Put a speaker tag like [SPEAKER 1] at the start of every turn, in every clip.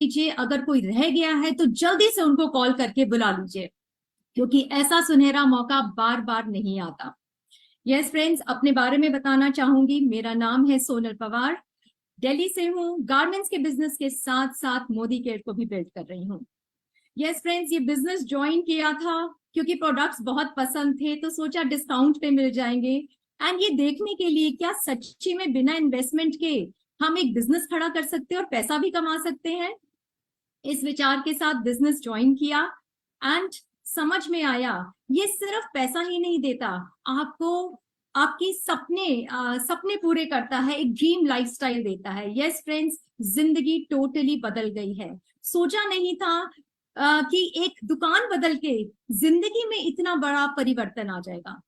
[SPEAKER 1] लीजिए, अगर कोई रह गया है तो जल्दी से उनको कॉल करके बुला लीजिए, क्योंकि ऐसा सुनहरा मौका बार बार नहीं आता। यस फ्रेंड्स, अपने बारे में बताना चाहूंगी। मेरा नाम है सोनल पवार, दिल्ली से हूँ। गारमेंट्स के बिजनेस के साथ साथ मोदी केयर को भी बिल्ड कर रही हूँ। यस फ्रेंड्स, ये बिजनेस ज्वाइन किया था क्योंकि प्रोडक्ट्स बहुत पसंद थे, तो सोचा डिस्काउंट पे मिल जाएंगे। एंड ये देखने के लिए क्या सच्ची में बिना इन्वेस्टमेंट के हम एक बिजनेस खड़ा कर सकते हैं और पैसा भी कमा सकते हैं। इस विचार के साथ बिजनेस ज्वाइन किया एंड समझ में आया ये सिर्फ पैसा ही नहीं देता, आपको आपकी सपने पूरे करता है, एक ड्रीम लाइफस्टाइल देता है। यस फ्रेंड्स, जिंदगी टोटली बदल गई है। सोचा नहीं था कि एक दुकान बदल के जिंदगी में इतना बड़ा परिवर्तन आ जाएगा।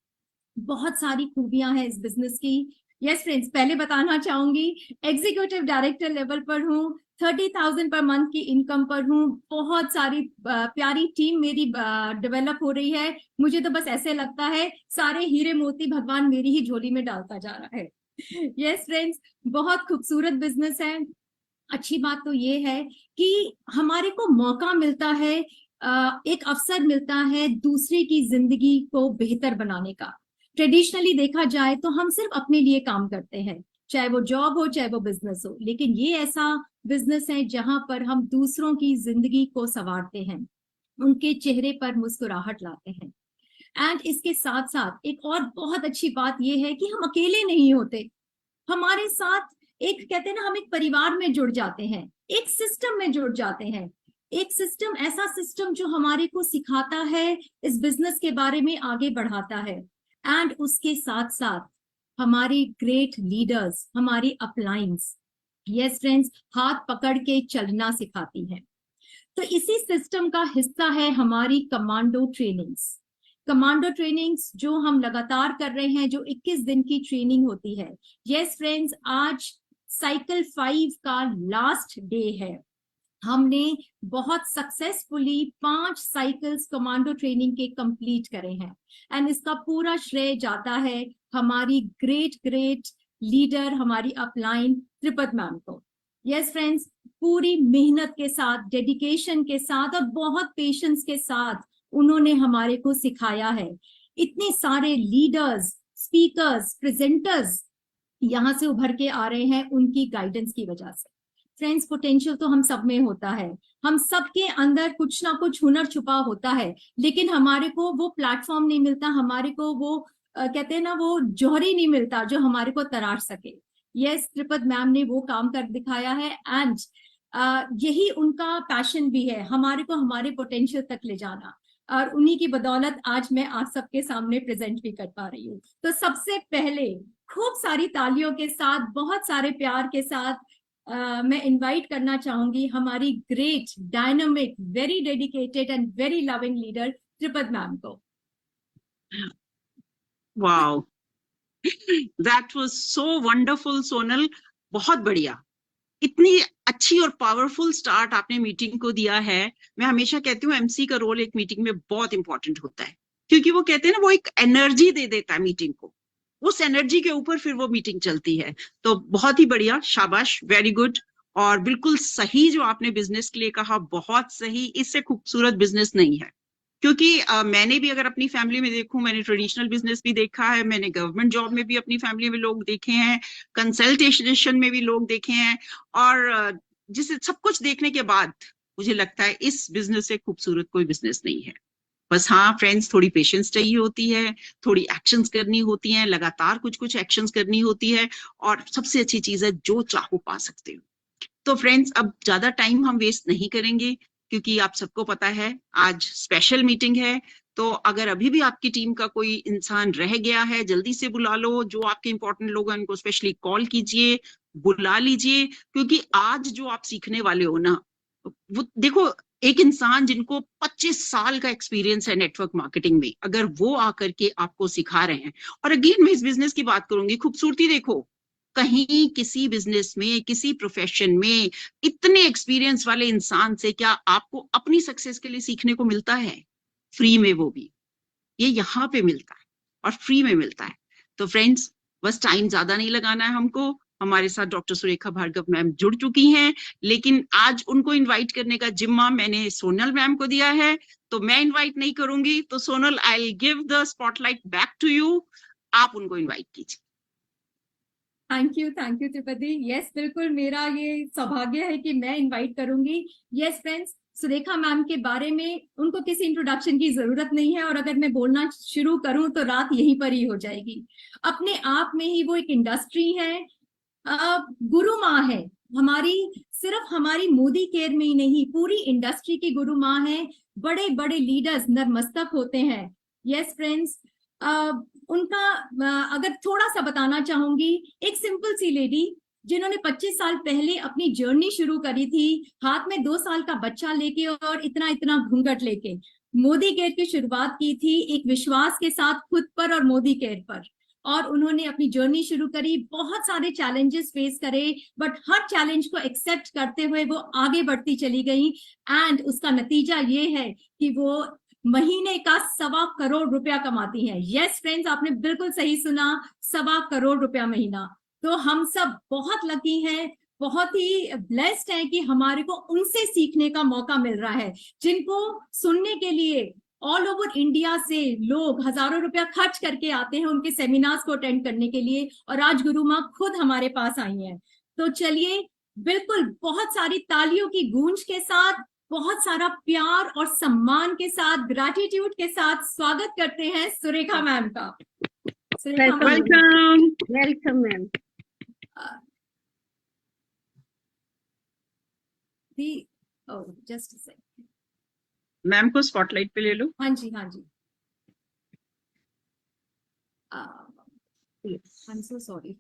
[SPEAKER 1] बहुत सारी खूबियां हैं इस बिजनेस की। यस फ्रेंड्स, पहले बताना चाहूंगी एग्जीक्यूटिव डायरेक्टर लेवल पर हूँ, 30,000 पर मंथ की इनकम पर हूँ। बहुत सारी प्यारी टीम मेरी डेवलप हो रही है। मुझे तो बस ऐसे लगता है सारे हीरे मोती भगवान मेरी ही झोली में डालता जा रहा है। यस फ्रेंड्स, बहुत खूबसूरत बिजनेस है। अच्छी बात तो ये है कि हमारे को मौका मिलता है, एक अवसर मिलता है दूसरे की जिंदगी को बेहतर बनाने का। ट्रेडिशनली देखा जाए तो हम सिर्फ अपने लिए काम करते हैं, चाहे वो जॉब हो चाहे वो बिजनेस हो, लेकिन ये ऐसा बिजनेस है जहां पर हम दूसरों की जिंदगी को संवारते हैं, उनके चेहरे पर मुस्कुराहट लाते हैं। एंड इसके साथ साथ एक और बहुत अच्छी बात यह है कि हम अकेले नहीं होते, हमारे साथ एक, कहते हैं ना, हम एक परिवार में जुड़ जाते हैं, एक सिस्टम में जुड़ जाते हैं। एक सिस्टम, ऐसा सिस्टम जो हमारे को सिखाता है, इस बिजनेस के बारे में आगे बढ़ाता है। एंड उसके साथ साथ हमारी ग्रेट लीडर्स, हमारी अपलाइंस, यस फ्रेंड्स, हाथ पकड़ के चलना सिखाती है। तो इसी सिस्टम का हिस्सा है हमारी कमांडो ट्रेनिंग्स। कमांडो ट्रेनिंग्स जो हम लगातार कर रहे हैं, जो 21 दिन की ट्रेनिंग होती है। यस फ्रेंड्स, आज साइकिल 5 का लास्ट डे है। हमने बहुत सक्सेसफुली 5 साइकिल्स कमांडो ट्रेनिंग के कंप्लीट करे हैं। एंड इसका पूरा श्रेय जाता है हमारी ग्रेट ग्रेट लीडर, हमारी अपलाइन त्रिपद मैम को। यस फ्रेंड्स, पूरी मेहनत के साथ, डेडिकेशन के साथ और बहुत पेशेंस के साथ उन्होंने हमारे को सिखाया है। इतने सारे लीडर्स, स्पीकर्स, प्रेजेंटर्स यहां से उभर के आ रहे हैं उनकी गाइडेंस की वजह से। फ्रेंड्स, पोटेंशियल तो हम सब में होता है, हम सबके अंदर कुछ ना कुछ हुनर छुपा होता है, लेकिन हमारे को वो प्लेटफॉर्म नहीं मिलता, हमारे को वो कहते हैं ना, वो जौहरी नहीं मिलता जो हमारे को तराश सके। यस, त्रिपद मैम ने वो काम कर दिखाया है। एंड यही उनका पैशन भी है, हमारे को हमारे पोटेंशियल तक ले जाना। और उन्हीं की बदौलत आज मैं आप सबके सामने प्रेजेंट भी कर पा रही हूँ। तो सबसे पहले खूब सारी तालियों के साथ, बहुत सारे प्यार के साथ मैं इनवाइट करना चाहूंगी हमारी great, dynamic, very dedicated and very loving leader Tripad ma'am को।
[SPEAKER 2] Wow, that was so wonderful Sonal, बहुत बढ़िया। इतनी अच्छी और पावरफुल स्टार्ट आपने मीटिंग को दिया है। मैं हमेशा कहती हूँ एमसी का रोल एक मीटिंग में बहुत इंपॉर्टेंट होता है, क्योंकि वो कहते हैं ना, वो एक एनर्जी दे देता है मीटिंग को, उस एनर्जी के ऊपर फिर वो मीटिंग चलती है। तो बहुत ही बढ़िया, शाबाश, वेरी गुड। और बिल्कुल सही जो आपने बिजनेस के लिए कहा, बहुत सही। इससे खूबसूरत बिजनेस नहीं है। क्योंकि मैंने भी अगर अपनी फैमिली में देखूं, मैंने ट्रेडिशनल बिजनेस भी देखा है, मैंने गवर्नमेंट जॉब में भी अपनी फैमिली में लोग देखे हैं, कंसल्टेशन में भी लोग देखे हैं। और जिसे सब कुछ देखने के बाद मुझे लगता है इस बिजनेस से खूबसूरत कोई बिजनेस नहीं है। बस हाँ फ्रेंड्स, थोड़ी पेशेंस चाहिए होती है, थोड़ी एक्शंस करनी होती हैं, लगातार कुछ कुछ एक्शंस करनी होती है। और सबसे अच्छी चीज है, जो चाहो पा सकते हो। तो फ्रेंड्स, अब ज्यादा टाइम हम वेस्ट नहीं करेंगे, क्योंकि आप सबको पता है आज स्पेशल मीटिंग है। तो अगर अभी भी आपकी टीम का कोई इंसान रह गया है, जल्दी से बुला लो। जो आपके इंपॉर्टेंट लोग हैं उनको स्पेशली कॉल कीजिए, बुला लीजिए। क्योंकि आज जो आप सीखने वाले हो ना, वो देखो, एक इंसान जिनको 25 साल का एक्सपीरियंस है नेटवर्क मार्केटिंग में, अगर वो आकर के आपको सिखा रहे हैं। और अगेन मैं इस बिजनेस की बात करूंगी, खूबसूरती देखो, कहीं किसी बिजनेस में, किसी प्रोफेशन में इतने एक्सपीरियंस वाले इंसान से क्या आपको अपनी सक्सेस के लिए सीखने को मिलता है? फ्री में, वो भी ये यहाँ पे मिलता है और फ्री में मिलता है। तो फ्रेंड्स, बस टाइम ज्यादा नहीं लगाना है हमको। हमारे साथ डॉक्टर सुरेखा भार्गव मैम जुड़ चुकी हैं, लेकिन आज उनको इनवाइट करने का जिम्मा मैंने सोनल मैम को दिया है, तो मैं इनवाइट नहीं करूंगी। तो Sonal, I will give the spotlight back to you, आप उनको इनवाइट कीजिए।
[SPEAKER 1] Thank you Tripathi. यस, बिल्कुल मेरा ये सौभाग्य है कि मैं इनवाइट करूंगी। यस फ्रेंड्स, सुरेखा मैम के बारे में उनको किसी इंट्रोडक्शन की जरूरत नहीं है, और अगर मैं बोलना शुरू करूं तो रात यहीं पर ही हो जाएगी। अपने आप में ही वो एक इंडस्ट्री है, गुरु माँ है हमारी। सिर्फ हमारी मोदी केयर में ही नहीं, पूरी इंडस्ट्री की गुरु माँ है। बड़े बड़े लीडर्स नतमस्तक होते हैं। यस फ्रेंड्स, उनका अगर थोड़ा सा बताना चाहूंगी, एक सिंपल सी लेडी जिन्होंने 25 साल पहले अपनी जर्नी शुरू करी थी, हाथ में 2 साल का बच्चा लेके और इतना इतना घूंघट लेके मोदी केयर की शुरुआत की थी, एक विश्वास के साथ खुद पर और मोदी केयर पर। और उन्होंने अपनी जर्नी शुरू करी, बहुत सारे चैलेंजेस फेस करे, बट हर चैलेंज को एक्सेप्ट करते हुए वो आगे बढ़ती चली गई। एंड उसका नतीजा ये है कि वो महीने का 1.25 करोड़ रुपया कमाती हैं। यस फ्रेंड्स, आपने बिल्कुल सही सुना, 1.25 करोड़ रुपया महीना। तो हम सब बहुत लकी हैं, बहुत ही ब्लेस्ड हैं कि हमारे को उनसे सीखने का मौका मिल रहा है, जिनको सुनने के लिए ऑल ओवर इंडिया से लोग हजारों रुपया खर्च करके आते हैं उनके सेमिनार्स को अटेंड करने के लिए। और आज गुरु माँ खुद हमारे पास आई हैं। तो चलिए, बिल्कुल बहुत सारी तालियों की गूंज के साथ, बहुत सारा प्यार और सम्मान के साथ, ग्रैटिट्यूड के साथ स्वागत करते हैं सुरेखा मैम का।
[SPEAKER 2] Welcome.
[SPEAKER 3] Welcome ma'am.
[SPEAKER 1] Just a second.
[SPEAKER 2] Ma'am को स्पॉटलाइट पे ले लो।
[SPEAKER 1] हाँ जी, हाँ जी। I am so sorry.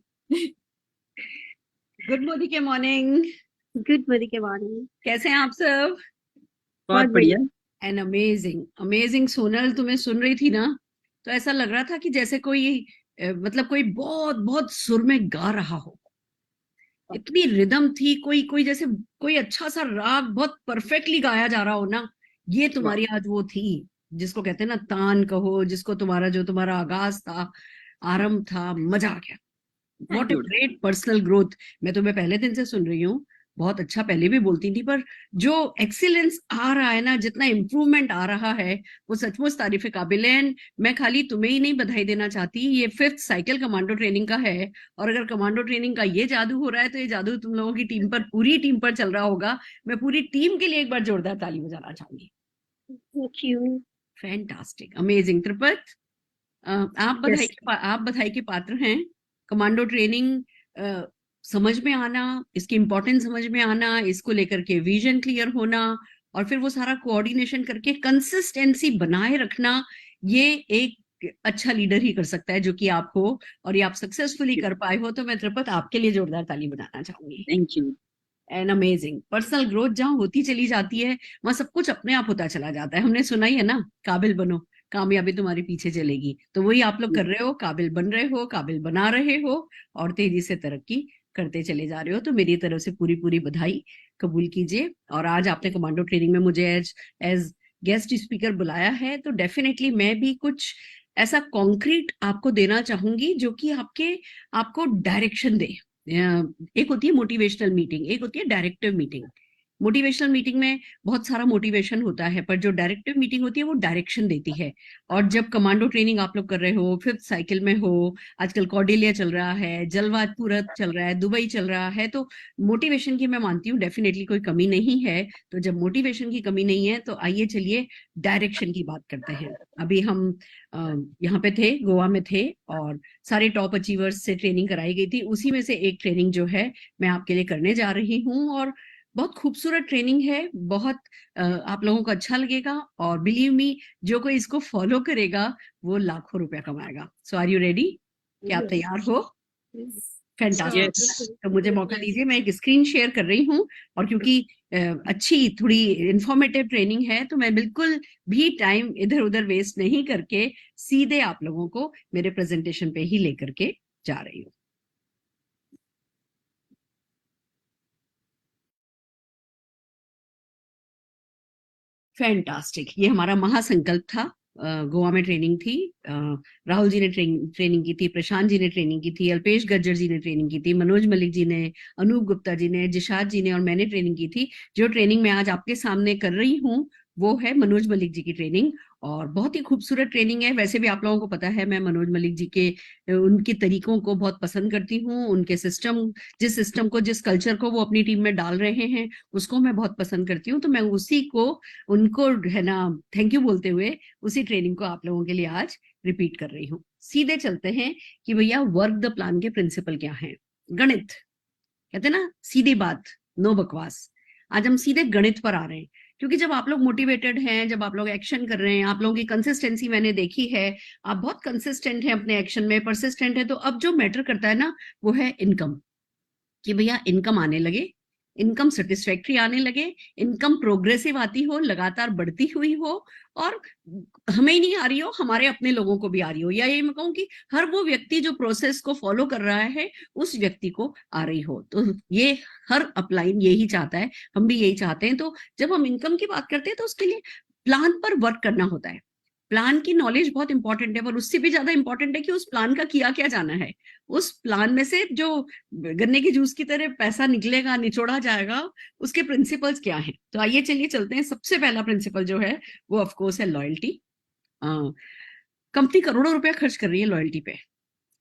[SPEAKER 3] Good morning के मॉर्निंग। गुड मॉर्निंग के मॉर्निंग। कैसे हैं आप सब?
[SPEAKER 2] बहुत बढ़िया।
[SPEAKER 3] And amazing amazing. सोनल, तुम्हें सुन रही थी ना, तो ऐसा लग रहा था कि जैसे कोई मतलब कोई बहुत बहुत सुर में गा रहा हो। इतनी रिदम थी, कोई कोई जैसे कोई अच्छा सा राग बहुत परफेक्टली गाया जा रहा हो ना। ये तुम्हारी आज वो थी जिसको कहते हैं ना तान कहो, जिसको तुम्हारा जो तुम्हारा आगाज था, आरंभ था, मजा आ गया। What a great personal growth. मैं तुम्हें पहले दिन से सुन रही हूँ, बहुत अच्छा, पहले भी बोलती थी, पर जो एक्सीलेंस आ रहा है ना, जितना इम्प्रूवमेंट आ रहा है, वो सचमुच तारीफ काबिल है। And मैं खाली तुम्हें ही नहीं बधाई देना चाहती, ये 5th साइकिल कमांडो ट्रेनिंग का है। और अगर कमांडो ट्रेनिंग का ये जादू हो रहा है, तो ये जादू तुम लोगों की टीम पर, पूरी टीम पर चल रहा होगा। मैं पूरी टीम के लिए एक बार जोरदार ताली बजाना चाहूंगी। Thank you. Fantastic, amazing. Tripat, आप बधाई के पात्र हैं। कमांडो ट्रेनिंग समझ में आना, इसकी इंपॉर्टेंस समझ में आना, इसको लेकर के विजन क्लियर होना, और फिर वो सारा कोऑर्डिनेशन करके कंसिस्टेंसी बनाए रखना, ये एक अच्छा लीडर ही कर सकता है, जो कि आप हो, और ये आप सक्सेसफुली कर पाए हो। तो मैं त्रिपत आपके लिए जोरदार ताली बनाना चाहूंगी।
[SPEAKER 2] Thank you.
[SPEAKER 3] And amazing. Personal growth जहां होती चली जाती है, वहां सब कुछ अपने आप होता चला जाता है। हमने सुना ही है ना, काबिल बनो, कामयाबी तुम्हारे पीछे चलेगी। तो वही आप लोग कर रहे हो, काबिल बन रहे हो, काबिल बना रहे हो, और तेजी से तरक्की करते चले जा रहे हो। तो मेरी तरफ से पूरी पूरी बधाई कबूल कीजिए। और आज आपने कमांडो ट्रेनिंग में मुझे एज गेस्ट स्पीकर बुलाया है, तो डेफिनेटली मैं भी कुछ ऐसा कॉन्क्रीट आपको देना चाहूंगी, जो कि आपको डायरेक्शन दे। एक होती है मोटिवेशनल मीटिंग, एक होती है डायरेक्टिव मीटिंग। मोटिवेशनल मीटिंग में बहुत सारा मोटिवेशन होता है, पर जो डायरेक्टिव मीटिंग होती है वो डायरेक्शन देती है। और जब कमांडो ट्रेनिंग आप लोग कर रहे हो, 5th साइकिल में हो, आजकल कॉर्डेलिया चल रहा है, जलवादपुरत चल रहा है, दुबई चल रहा है, तो मोटिवेशन की मैं मानती हूँ डेफिनेटली कोई कमी नहीं है। तो जब मोटिवेशन की कमी नहीं है, तो आइए चलिए डायरेक्शन की बात करते हैं। अभी हम यहाँ पे थे, गोवा में थे, और सारे टॉप अचीवर्स से ट्रेनिंग कराई गई थी। उसी में से एक ट्रेनिंग जो है मैं आपके लिए करने जा रही हूँ, और बहुत खूबसूरत ट्रेनिंग है, बहुत आप लोगों को अच्छा लगेगा। और बिलीव मी, जो कोई इसको फॉलो करेगा वो लाखों रुपया कमाएगा। सो आर यू रेडी? क्या आप तैयार हो? फैंटास्टिक। तो मुझे मौका दीजिए, मैं एक स्क्रीन शेयर कर रही हूँ, और क्योंकि अच्छी थोड़ी इंफॉर्मेटिव ट्रेनिंग है, तो मैं बिल्कुल भी टाइम इधर उधर वेस्ट नहीं करके सीधे आप लोगों को मेरे प्रेजेंटेशन पे ही लेकर के जा रही हूँ। फैंटास्टिक। ये हमारा महासंकल्प था, गोवा में ट्रेनिंग थी, राहुल जी ने ट्रेनिंग की थी, प्रशांत जी ने ट्रेनिंग की थी, अल्पेश गज्जर जी ने ट्रेनिंग की थी, मनोज मलिक जी ने, अनूप गुप्ता जी ने, जिशाद जी ने और मैंने ट्रेनिंग की थी। जो ट्रेनिंग मैं आज आपके सामने कर रही हूँ वो है मनोज मलिक जी की ट्रेनिंग, और बहुत ही खूबसूरत ट्रेनिंग है। वैसे भी आप लोगों को पता है मैं मनोज मलिक जी के उनके तरीकों को बहुत पसंद करती हूँ, उनके सिस्टम, जिस सिस्टम को, जिस कल्चर को वो अपनी टीम में डाल रहे हैं उसको मैं बहुत पसंद करती हूँ। तो मैं उसी को, उनको है ना थैंक यू बोलते हुए उसी ट्रेनिंग को आप लोगों के लिए आज रिपीट कर रही हूँ। सीधे चलते हैं कि भैया वर्क द प्लान के प्रिंसिपल क्या हैं। गणित, कहते हैं ना सीधी बात, नो बकवास। आज हम सीधे गणित पर आ रहे हैं, क्योंकि जब आप लोग मोटिवेटेड हैं, जब आप लोग एक्शन कर रहे हैं, आप लोगों की कंसिस्टेंसी मैंने देखी है, आप बहुत कंसिस्टेंट हैं अपने एक्शन में, परसिस्टेंट है, तो अब जो मैटर करता है ना वो है इनकम, कि भैया इनकम आने लगे, इनकम सेटिस्फैक्ट्री आने लगे, इनकम प्रोग्रेसिव आती हो, लगातार बढ़ती हुई हो, और हमें ही नहीं आ रही हो, हमारे अपने लोगों को भी आ रही हो, या ये मैं कहूँ कि हर वो व्यक्ति जो प्रोसेस को फॉलो कर रहा है उस व्यक्ति को आ रही हो। तो ये हर अपलाइन यही चाहता है, हम भी यही चाहते हैं। तो जब हम इनकम की बात करते हैं तो उसके लिए प्लान पर वर्क करना होता है। प्लान की नॉलेज बहुत इंपॉर्टेंट है, पर उससे भी ज्यादा इंपॉर्टेंट है कि उस प्लान का किया क्या जाना है। उस प्लान में से जो गन्ने की जूस की तरह पैसा निकलेगा, निचोड़ा जाएगा, उसके प्रिंसिपल्स क्या हैं। तो आइए चलिए चलते हैं। सबसे पहला प्रिंसिपल जो है वो ऑफ कोर्स है लॉयल्टी। कंपनी करोड़ों रुपया खर्च कर रही है लॉयल्टी पे,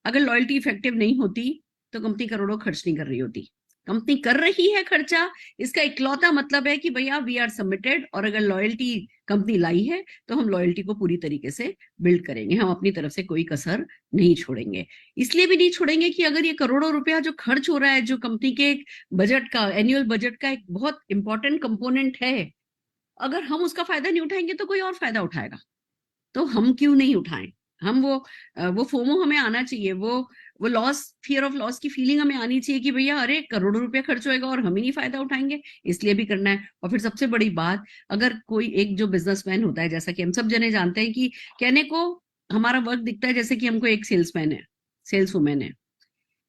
[SPEAKER 3] अगर लॉयल्टी इफेक्टिव नहीं होती तो कंपनी करोड़ों खर्च नहीं कर रही होती। कंपनी कर रही है खर्चा, इसका इकलौता मतलब है कि भैया वी आर सबमिटेड, और अगर लॉयल्टी कंपनी लाई है तो हम लॉयल्टी को पूरी तरीके से बिल्ड करेंगे, हम अपनी तरफ से कोई कसर नहीं छोड़ेंगे। इसलिए भी नहीं छोड़ेंगे कि अगर ये करोड़ों रुपया जो खर्च हो रहा है, जो कंपनी के बजट का, एनुअल बजट का एक बहुत इंपॉर्टेंट कंपोनेंट है, अगर हम उसका फायदा नहीं उठाएंगे तो कोई और फायदा उठाएगा। तो हम क्यों नहीं उठाएं। हम वो फोमो हमें आना चाहिए, वो लॉस, फियर ऑफ लॉस की फीलिंग हमें आनी चाहिए कि भैया अरे करोड़ों रुपया खर्च होएगा और हम ही नहीं फायदा उठाएंगे, इसलिए भी करना है। और फिर सबसे बड़ी बात, अगर कोई एक जो बिजनेसमैन होता है, जैसा कि हम सब जने जानते हैं कि कहने को हमारा वर्क दिखता है जैसे कि हमको एक सेल्समैन है, सेल्स वुमेन है,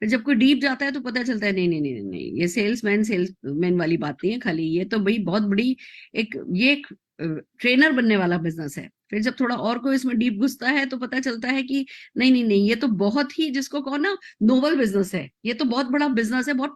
[SPEAKER 3] फिर जब कोई डीप जाता है तो पता चलता है नहीं नहीं नहीं नहीं, ये सेल्समैन वाली बात नहीं है, खाली ये तो भाई बहुत बड़ी ये एक ट्रेनर बनने वाला बिजनेस है। फिर जब थोड़ा और कोई इसमें डीप घुसता है तो पता चलता है कि नहीं नहीं नहीं, ये तो बहुत ही, जिसको कहो ना, नोबल बिजनेस है, ये तो बहुत बड़ा बिजनेस है, बहुत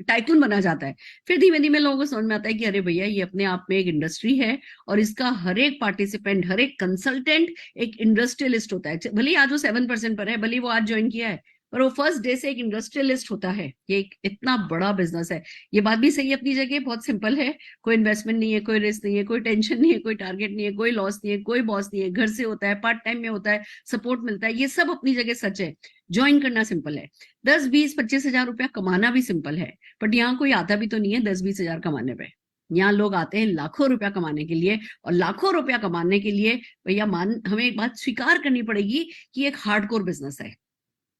[SPEAKER 3] टाइकून बना जाता है। फिर धीमे धीमे लोगों को समझ में आता है कि अरे भैया ये अपने आप में एक इंडस्ट्री है, और इसका हर एक पार्टिसिपेंट, हर एक कंसल्टेंट एक इंडस्ट्रियलिस्ट होता है। भले ही आज वो 7% पर है, भले ही वो आज ज्वाइन किया है, पर वो फर्स्ट डे से एक इंडस्ट्रियलिस्ट होता है। ये एक इतना बड़ा बिजनेस है। ये बात भी सही है अपनी जगह, बहुत सिंपल है, कोई इन्वेस्टमेंट नहीं है, कोई रिस्क नहीं है, कोई टेंशन नहीं है, कोई टारगेट नहीं है, कोई लॉस नहीं है, कोई बॉस नहीं है, घर से होता है, पार्ट टाइम में होता है, सपोर्ट मिलता है, ये सब अपनी जगह सच है। ज्वाइन करना सिंपल है, 10-20-25 हजार रुपया कमाना भी सिंपल है, बट यहाँ कोई आता भी तो नहीं है 10-20 हजार कमाने पे। यहाँ लोग आते हैं लाखों रुपया कमाने के लिए, और लाखों रुपया कमाने के लिए भैया हमें एक बात स्वीकार करनी पड़ेगी कि एक हार्डकोर बिजनेस है।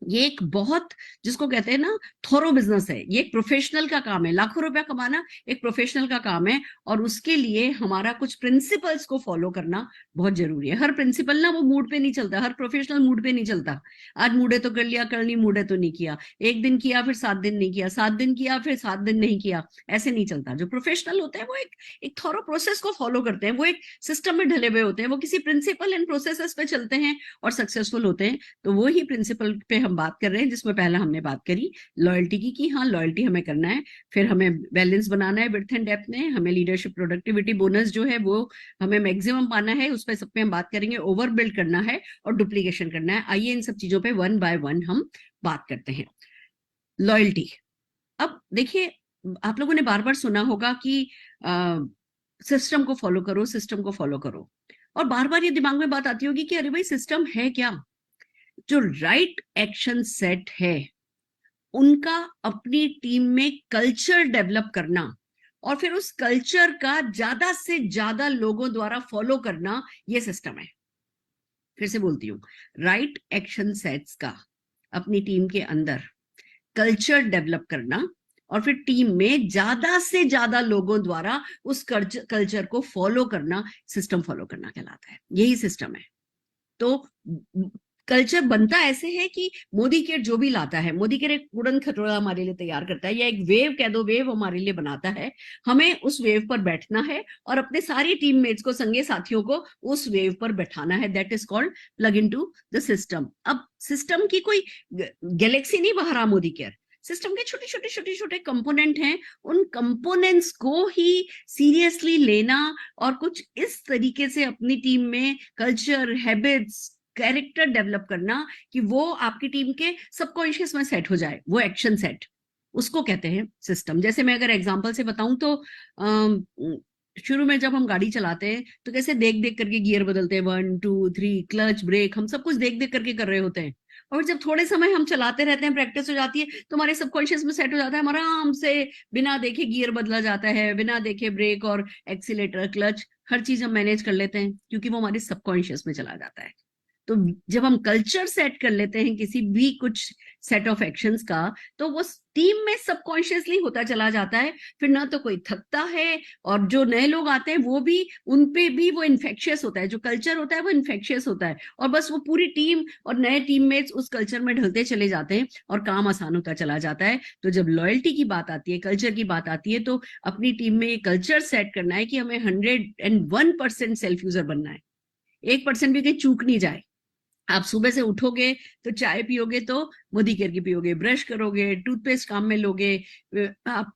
[SPEAKER 3] ये एक बहुत, जिसको कहते हैं ना, थोरो बिजनेस है। ये एक प्रोफेशनल का काम है, लाखों रुपया कमाना एक प्रोफेशनल का काम है, और उसके लिए हमारा कुछ प्रिंसिपल्स को फॉलो करना बहुत जरूरी है। हर प्रिंसिपल ना वो मूड पे नहीं चलता, हर प्रोफेशनल मूड पे नहीं चलता। आज मूड है तो कर लिया, कल नहीं मूड है तो नहीं किया, एक दिन किया फिर 7 दिन नहीं किया, 7 दिन किया फिर 7 दिन नहीं किया, ऐसे नहीं चलता। जो प्रोफेशनल होते हैं वो एक थोरो प्रोसेस को फॉलो करते हैं, वो एक सिस्टम में ढले हुए होते हैं, वो किसी प्रिंसिपल एंड प्रोसेसेस पे चलते हैं और सक्सेसफुल होते हैं। तो वो ही प्रिंसिपल पे हम बात कर रहे हैं, जिसमें पहला हमने बात करी लॉयल्टी की, कि हाँ लॉयल्टी हमें करना है, फिर हमें बैलेंस बनाना है विड्थ एंड डेप्थ में, हमें लीडरशिप प्रोडक्टिविटी बोनस जो है वो हमें मैक्सिमम पाना है, उस पर सब पे हम बात करेंगे, ओवर बिल्ड करना है और डुप्लीकेशन करना है। आइए इन सब चीजों पे 1 बाय 1 हम बात करते हैं। लॉयल्टी, अब देखिए आप लोगों ने बार बार सुना होगा कि सिस्टम को फॉलो करो, सिस्टम को फॉलो करो, और बार बार ये दिमाग में बात आती होगी कि अरे भाई सिस्टम है क्या। जो राइट एक्शन सेट है उनका अपनी टीम में कल्चर डेवलप करना, और फिर उस कल्चर का ज्यादा से ज्यादा लोगों द्वारा फॉलो करना, ये सिस्टम है। फिर से बोलती हूँ, राइट एक्शन सेट्स का अपनी टीम के अंदर कल्चर डेवलप करना, और फिर टीम में ज्यादा से ज्यादा लोगों द्वारा उस कल्चर को फॉलो करना, सिस्टम फॉलो करना कहलाता है। यही सिस्टम है। तो कल्चर बनता ऐसे है कि मोदी केयर जो भी लाता है, मोदी केयर एक उड़न खटोला हमारे लिए तैयार करता है, या एक वेव कह दो, वेव हमारे लिए बनाता है। हमें उस वेव पर बैठना है और अपने सारी टीममेट्स को, संगे साथियों को उस वेव पर बैठाना है। That is called plug into the system. अब सिस्टम की कोई गैलेक्सी नहीं बाहर आ मोदी केयर, सिस्टम के छोटे छोटे छोटे छोटे कंपोनेंट हैं। उन कंपोनेंट्स को ही सीरियसली लेना और कुछ इस तरीके से अपनी टीम में कल्चर, हैबिट्स, कैरेक्टर डेवलप करना कि वो आपकी टीम के सबकॉन्शियस में सेट हो जाए, वो एक्शन सेट, उसको कहते हैं सिस्टम। जैसे मैं अगर एग्जांपल से बताऊं तो शुरू में जब हम गाड़ी चलाते हैं तो कैसे देख देख करके गियर बदलते हैं, 1 2 3, क्लच, ब्रेक, हम सब कुछ देख देख करके कर रहे होते हैं। और जब थोड़े समय हम चलाते रहते हैं, प्रैक्टिस हो जाती है, तो हमारे सबकॉन्शियस में सेट हो जाता है, हमारा आराम से बिना देखे गियर बदला जाता है, बिना देखे ब्रेक और एक्सीलेटर, क्लच, हर चीज हम मैनेज कर लेते हैं, क्योंकि वो हमारे सबकॉन्शियस में चला जाता है। तो जब हम कल्चर सेट कर लेते हैं किसी भी कुछ सेट ऑफ एक्शंस का, तो वो टीम में सबकॉन्शियसली होता चला जाता है। फिर ना तो कोई थकता है, और जो नए लोग आते हैं वो भी, उन पे भी वो इन्फेक्शियस होता है, जो कल्चर होता है वो इन्फेक्शियस होता है, और बस वो पूरी टीम और नए टीममेट्स उस कल्चर में ढलते चले जाते हैं और काम आसान होता चला जाता है। तो जब लॉयल्टी की बात आती है, कल्चर की बात आती है, तो अपनी टीम में ये कल्चर सेट करना है कि हमें 101% सेल्फ यूजर बनना है, 1% भी कहीं चूक नहीं जाए। आप सुबह से उठोगे तो चाय पियोगे तो मोदी केयर की पियोगे, ब्रश करोगे, टूथपेस्ट काम में लोगे, आप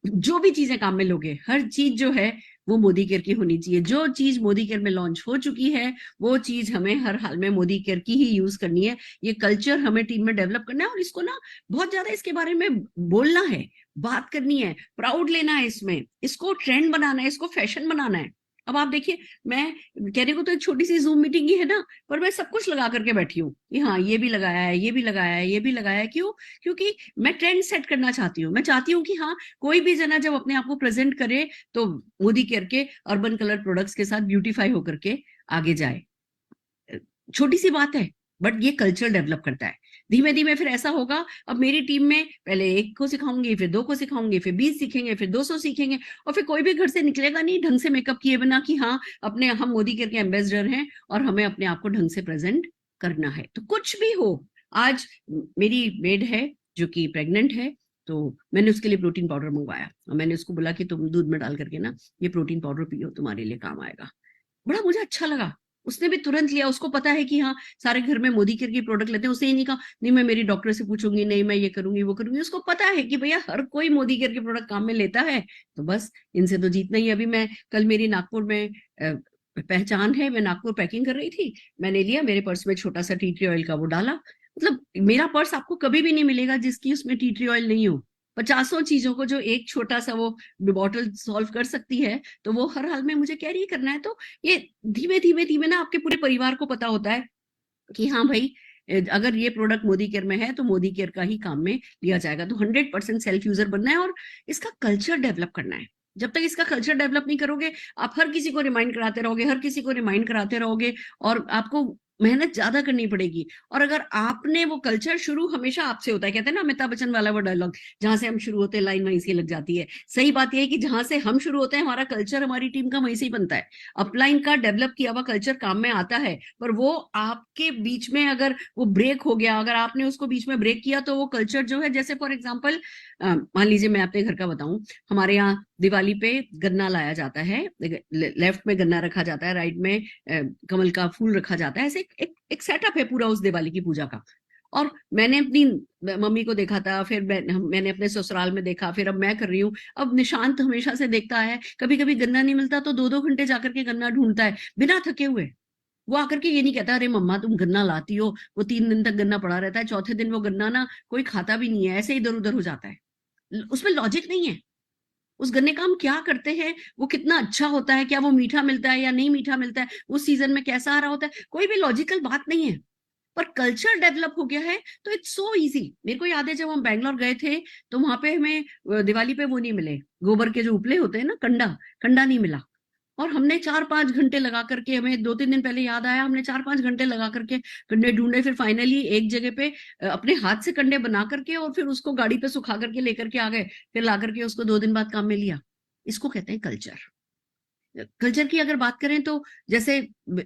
[SPEAKER 3] जो भी चीजें काम में लोगे, हर चीज जो है वो मोदी केयर की होनी चाहिए। जो चीज मोदी केयर में लॉन्च हो चुकी है वो चीज हमें हर हाल में मोदी केयर की ही यूज करनी है। ये कल्चर हमें टीम में डेवलप करना है, और इसको ना बहुत ज्यादा इसके बारे में बोलना है, बात करनी है, प्राउड लेना है इसमें, इसको ट्रेंड बनाना है, इसको फैशन बनाना है। अब आप देखिए, मैं कहने को तो एक छोटी सी जूम मीटिंग ही है ना, पर मैं सब कुछ लगा करके बैठी हूँ कि हाँ ये भी लगाया है, ये भी लगाया है, ये भी लगाया है। क्यों? क्योंकि मैं ट्रेंड सेट करना चाहती हूँ। मैं चाहती हूँ कि हाँ, कोई भी जना जब अपने आप को प्रेजेंट करे तो मोदी केयर के अर्बन कलर प्रोडक्ट्स के साथ ब्यूटीफाई होकर के आगे जाए। छोटी सी बात है, बट ये कल्चर डेवलप करता है। धीमे धीमे फिर ऐसा होगा, अब मेरी टीम में पहले 1 को सिखाऊंगी, फिर 2 को सिखाऊंगी, फिर 20 सीखेंगे, फिर 200 सीखेंगे, और फिर कोई भी घर से निकलेगा नहीं ढंग से मेकअप किए बिना कि हाँ अपने, हम मोदी केयर के एम्बेसडर हैं और हमें अपने आप को ढंग से प्रेजेंट करना है। तो कुछ भी हो, आज मेरी मेड है जो कि प्रेग्नेंट है, तो मैंने उसके लिए प्रोटीन पाउडर मंगवाया, और मैंने उसको बोला कि तुम दूध में डाल करके ना ये प्रोटीन पाउडर पियो, तुम्हारे लिए काम आएगा। बड़ा मुझे अच्छा लगा, उसने भी तुरंत लिया। उसको पता है कि हाँ सारे घर में मोदी केयर की प्रोडक्ट लेते हैं। उसने ये नहीं कहा नहीं मैं मेरी डॉक्टर से पूछूंगी, नहीं मैं ये करूंगी वो करूंगी। उसको पता है कि भैया हर कोई मोदी केयर के प्रोडक्ट काम में लेता है, तो बस इनसे तो जीतना ही। अभी मैं कल, मेरी नागपुर में पहचान है, मैं नागपुर पैकिंग कर रही थी, मैंने लिया, मेरे पर्स में छोटा सा टी ट्री ऑयल का वो डाला। मतलब मेरा पर्स आपको कभी भी नहीं मिलेगा जिसकी उसमें टी ट्री ऑयल नहीं हो। 50 चीजों को जो एक छोटा सा वो बॉटल सॉल्व कर सकती है, तो वो हर हाल में मुझे कैरी करना है। तो ये धीमे धीमे धीमे ना आपके पूरे परिवार को पता होता है कि हाँ भाई, अगर ये प्रोडक्ट मोदी केयर में है तो मोदी केयर का ही काम में लिया जाएगा। तो 100% सेल्फ यूजर बनना है और इसका कल्चर डेवलप करना है। जब तक इसका कल्चर डेवलप नहीं करोगे, आप हर किसी को रिमाइंड कराते रहोगे, हर किसी को रिमाइंड कराते रहोगे, और आपको मेहनत ज्यादा करनी पड़ेगी। और अगर आपने वो कल्चर, शुरू हमेशा आपसे होता है, कहते हैं ना अमिताभ बच्चन वाला वो डायलॉग, जहां से हम शुरू होते हैं लाइन वहीं से लग जाती है। सही बात यह है कि जहां से हम शुरू होते हैं, हमारा कल्चर हमारी टीम का वहीं से ही बनता है। अपलाइन का डेवलप किया हुआ कल्चर काम में आता है, पर वो आपके बीच में अगर वो ब्रेक हो गया, अगर आपने उसको बीच में ब्रेक किया, तो वो कल्चर जो है, जैसे फॉर एग्जाम्पल मान लीजिए मैं अपने घर का बताऊं, हमारे यहाँ दिवाली पे गन्ना लाया जाता है, लेफ्ट में गन्ना रखा जाता है, राइट में कमल का फूल रखा जाता है। ऐसे एक सेटअप है पूरा उस दिवाली की पूजा का। और मैंने अपनी मम्मी को देखा था, फिर मैंने अपने ससुराल में देखा, फिर अब मैं कर रही हूँ। अब निशांत हमेशा से देखता है, कभी कभी गन्ना नहीं मिलता तो 2-2 घंटे जाकर के गन्ना ढूंढता है बिना थके हुए। वो आकर के ये नहीं कहता अरे मम्मा तुम गन्ना लाती हो, वो 3 दिन तक गन्ना पड़ा रहता है, चौथे दिन वो गन्ना ना कोई खाता भी नहीं है, ऐसे इधर उधर हो जाता है। उसमें लॉजिक नहीं है। उस गन्ने का हम क्या करते हैं, वो कितना अच्छा होता है, क्या वो मीठा मिलता है या नहीं मीठा मिलता है, उस सीजन में कैसा आ रहा होता है, कोई भी लॉजिकल बात नहीं है। पर कल्चर डेवलप हो गया है तो इट्स सो इजी। मेरे को याद है जब हम बैंगलोर गए थे, तो वहां पे हमें दिवाली पे वो नहीं मिले, गोबर के जो उपले होते हैं ना, कंडा नहीं मिला। और हमने 4-5 घंटे लगा करके, हमें 2-3 दिन पहले याद आया, हमने 4-5 घंटे लगा करके कंडे ढूंढे। फिर फाइनली एक जगह पे अपने हाथ से कंडे बना करके और फिर उसको गाड़ी पे सुखा करके लेकर के आ गए, फिर ला करके उसको 2 दिन बाद काम में लिया। इसको कहते हैं कल्चर। कल्चर की अगर बात करें तो जैसे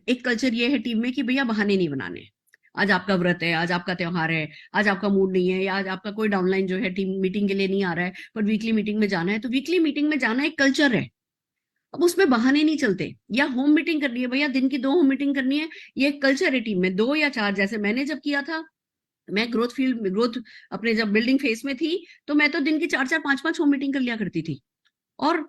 [SPEAKER 3] एक कल्चर ये है टीम में कि भैया बहाने नहीं बनाने। आज आपका व्रत है, आज आपका त्योहार है, आज आपका मूड नहीं है, या आज आपका कोई डाउनलाइन जो है टीम मीटिंग के लिए नहीं आ रहा है, पर वीकली मीटिंग में जाना है, तो वीकली मीटिंग में जाना एक कल्चर है। अब उसमें बहाने नहीं चलते। या होम मीटिंग करनी है भैया, दिन की 2 होम मीटिंग करनी है, ये एक कल्चर है टीम में, 2 या 4। जैसे मैंने जब किया था, मैं ग्रोथ अपने जब बिल्डिंग फेज में थी, तो मैं तो दिन की 4-4 5-5 होम मीटिंग कर लिया करती थी। और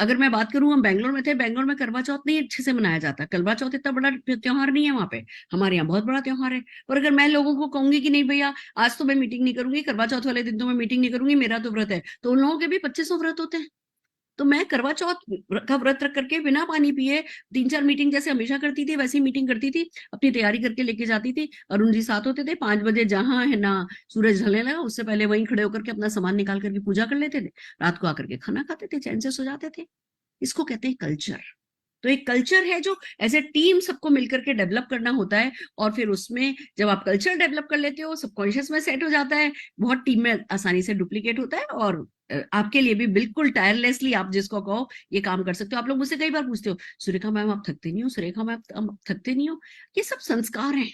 [SPEAKER 3] अगर मैं बात करूं, हम बैंगलोर में थे, बैंगलोर में करवा चौथ नहीं अच्छे से मनाया जाता। करवा चौथ इतना बड़ा त्योहार नहीं है वहां पे, हमारे यहाँ बहुत बड़ा त्योहार है। और अगर मैं लोगों को कहूंगी कि नहीं भैया आज तो मैं मीटिंग नहीं करूंगी, करवा चौथ वाले दिन तो मैं मीटिंग नहीं करूंगी, मेरा तो व्रत है, तो उन लोगों के भी 2500 व्रत होते हैं। तो मैं करवा चौथ का व्रत रख करके बिना पानी पिए 3-4 मीटिंग जैसे हमेशा करती थी, वैसी मीटिंग करती थी, अपनी तैयारी करके लेके जाती थी। अरुण जी साथ होते थे, 5 बजे जहां है ना सूरज ढलने लगा उससे पहले वहीं खड़े होकर के अपना सामान निकाल करके पूजा कर लेते थे, रात को आकर के खाना खाते थे, चैन से सो जाते थे। इसको कहते हैं कल्चर। तो एक कल्चर है जो एज ए टीम सबको मिलकर के डेवलप करना होता है। और फिर उसमें जब आप कल्चर डेवलप कर लेते हो, सबकॉन्शियस में सेट हो जाता है, बहुत टीम में आसानी से डुप्लीकेट होता है, और आपके लिए भी बिल्कुल टायरलेसली आप जिसको कहो ये काम कर सकते हो। आप लोग मुझसे कई बार पूछते हो, सुरेखा मैम आप थकते नहीं हो, सुरेखा मैम आप थकते नहीं हो। ये सब संस्कार हैं।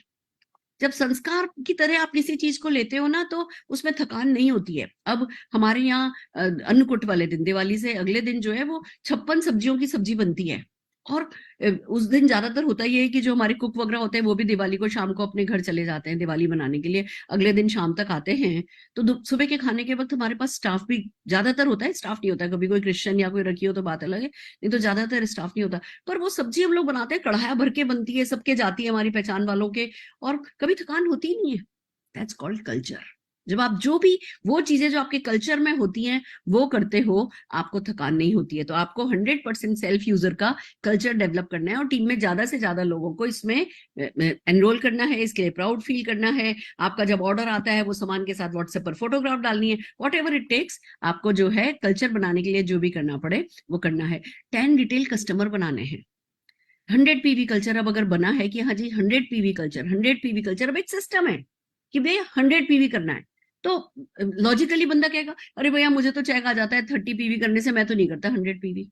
[SPEAKER 3] जब संस्कार की तरह आप किसी चीज को लेते हो ना, तो उसमें थकान नहीं होती है। अब हमारे यहाँ अन्नकूट वाले दिन, दिवाली से अगले दिन जो है वो 56 सब्जियों की सब्जी बनती है। और उस दिन ज्यादातर होता ही है कि जो हमारे कुक वगैरह होते हैं वो भी दिवाली को शाम को अपने घर चले जाते हैं दिवाली बनाने के लिए, अगले दिन शाम तक आते हैं। तो सुबह के खाने के वक्त हमारे पास स्टाफ भी ज्यादातर होता है, स्टाफ नहीं होता है, कभी कोई क्रिश्चियन या कोई रखी हो तो बात अलग है, नहीं तो ज्यादातर स्टाफ नहीं होता। पर वो सब्जी हम लोग बनाते हैं, कढ़ाया भर के बनती है, सबके जाती है, हमारी पहचान वालों के, और कभी थकान होती ही नहीं है। That's called culture. जब आप जो भी वो चीजें जो आपके कल्चर में होती हैं वो करते हो, आपको थकान नहीं होती है। तो आपको 100% सेल्फ यूजर का कल्चर डेवलप करना है, और टीम में ज्यादा से ज्यादा लोगों को इसमें एनरोल करना है, इसके लिए प्राउड फील करना है। आपका जब ऑर्डर आता है वो सामान के साथ व्हाट्सएप पर फोटोग्राफ डालनी है, वॉट एवर इट टेक्स, आपको जो है कल्चर बनाने के लिए जो भी करना पड़े वो करना है। 10 रिटेल कस्टमर बनाने हैं। 100 पीवी कल्चर अब अगर बना है कि हाँ जी 100 पीवी कल्चर, 100 पीवी कल्चर, अब एक सिस्टम है कि भैया 100 पीवी करना है। तो लॉजिकली बंदा कहेगा अरे भैया मुझे तो चेक आ जाता है 30 पीवी करने से, मैं तो नहीं करता 100 पीवी।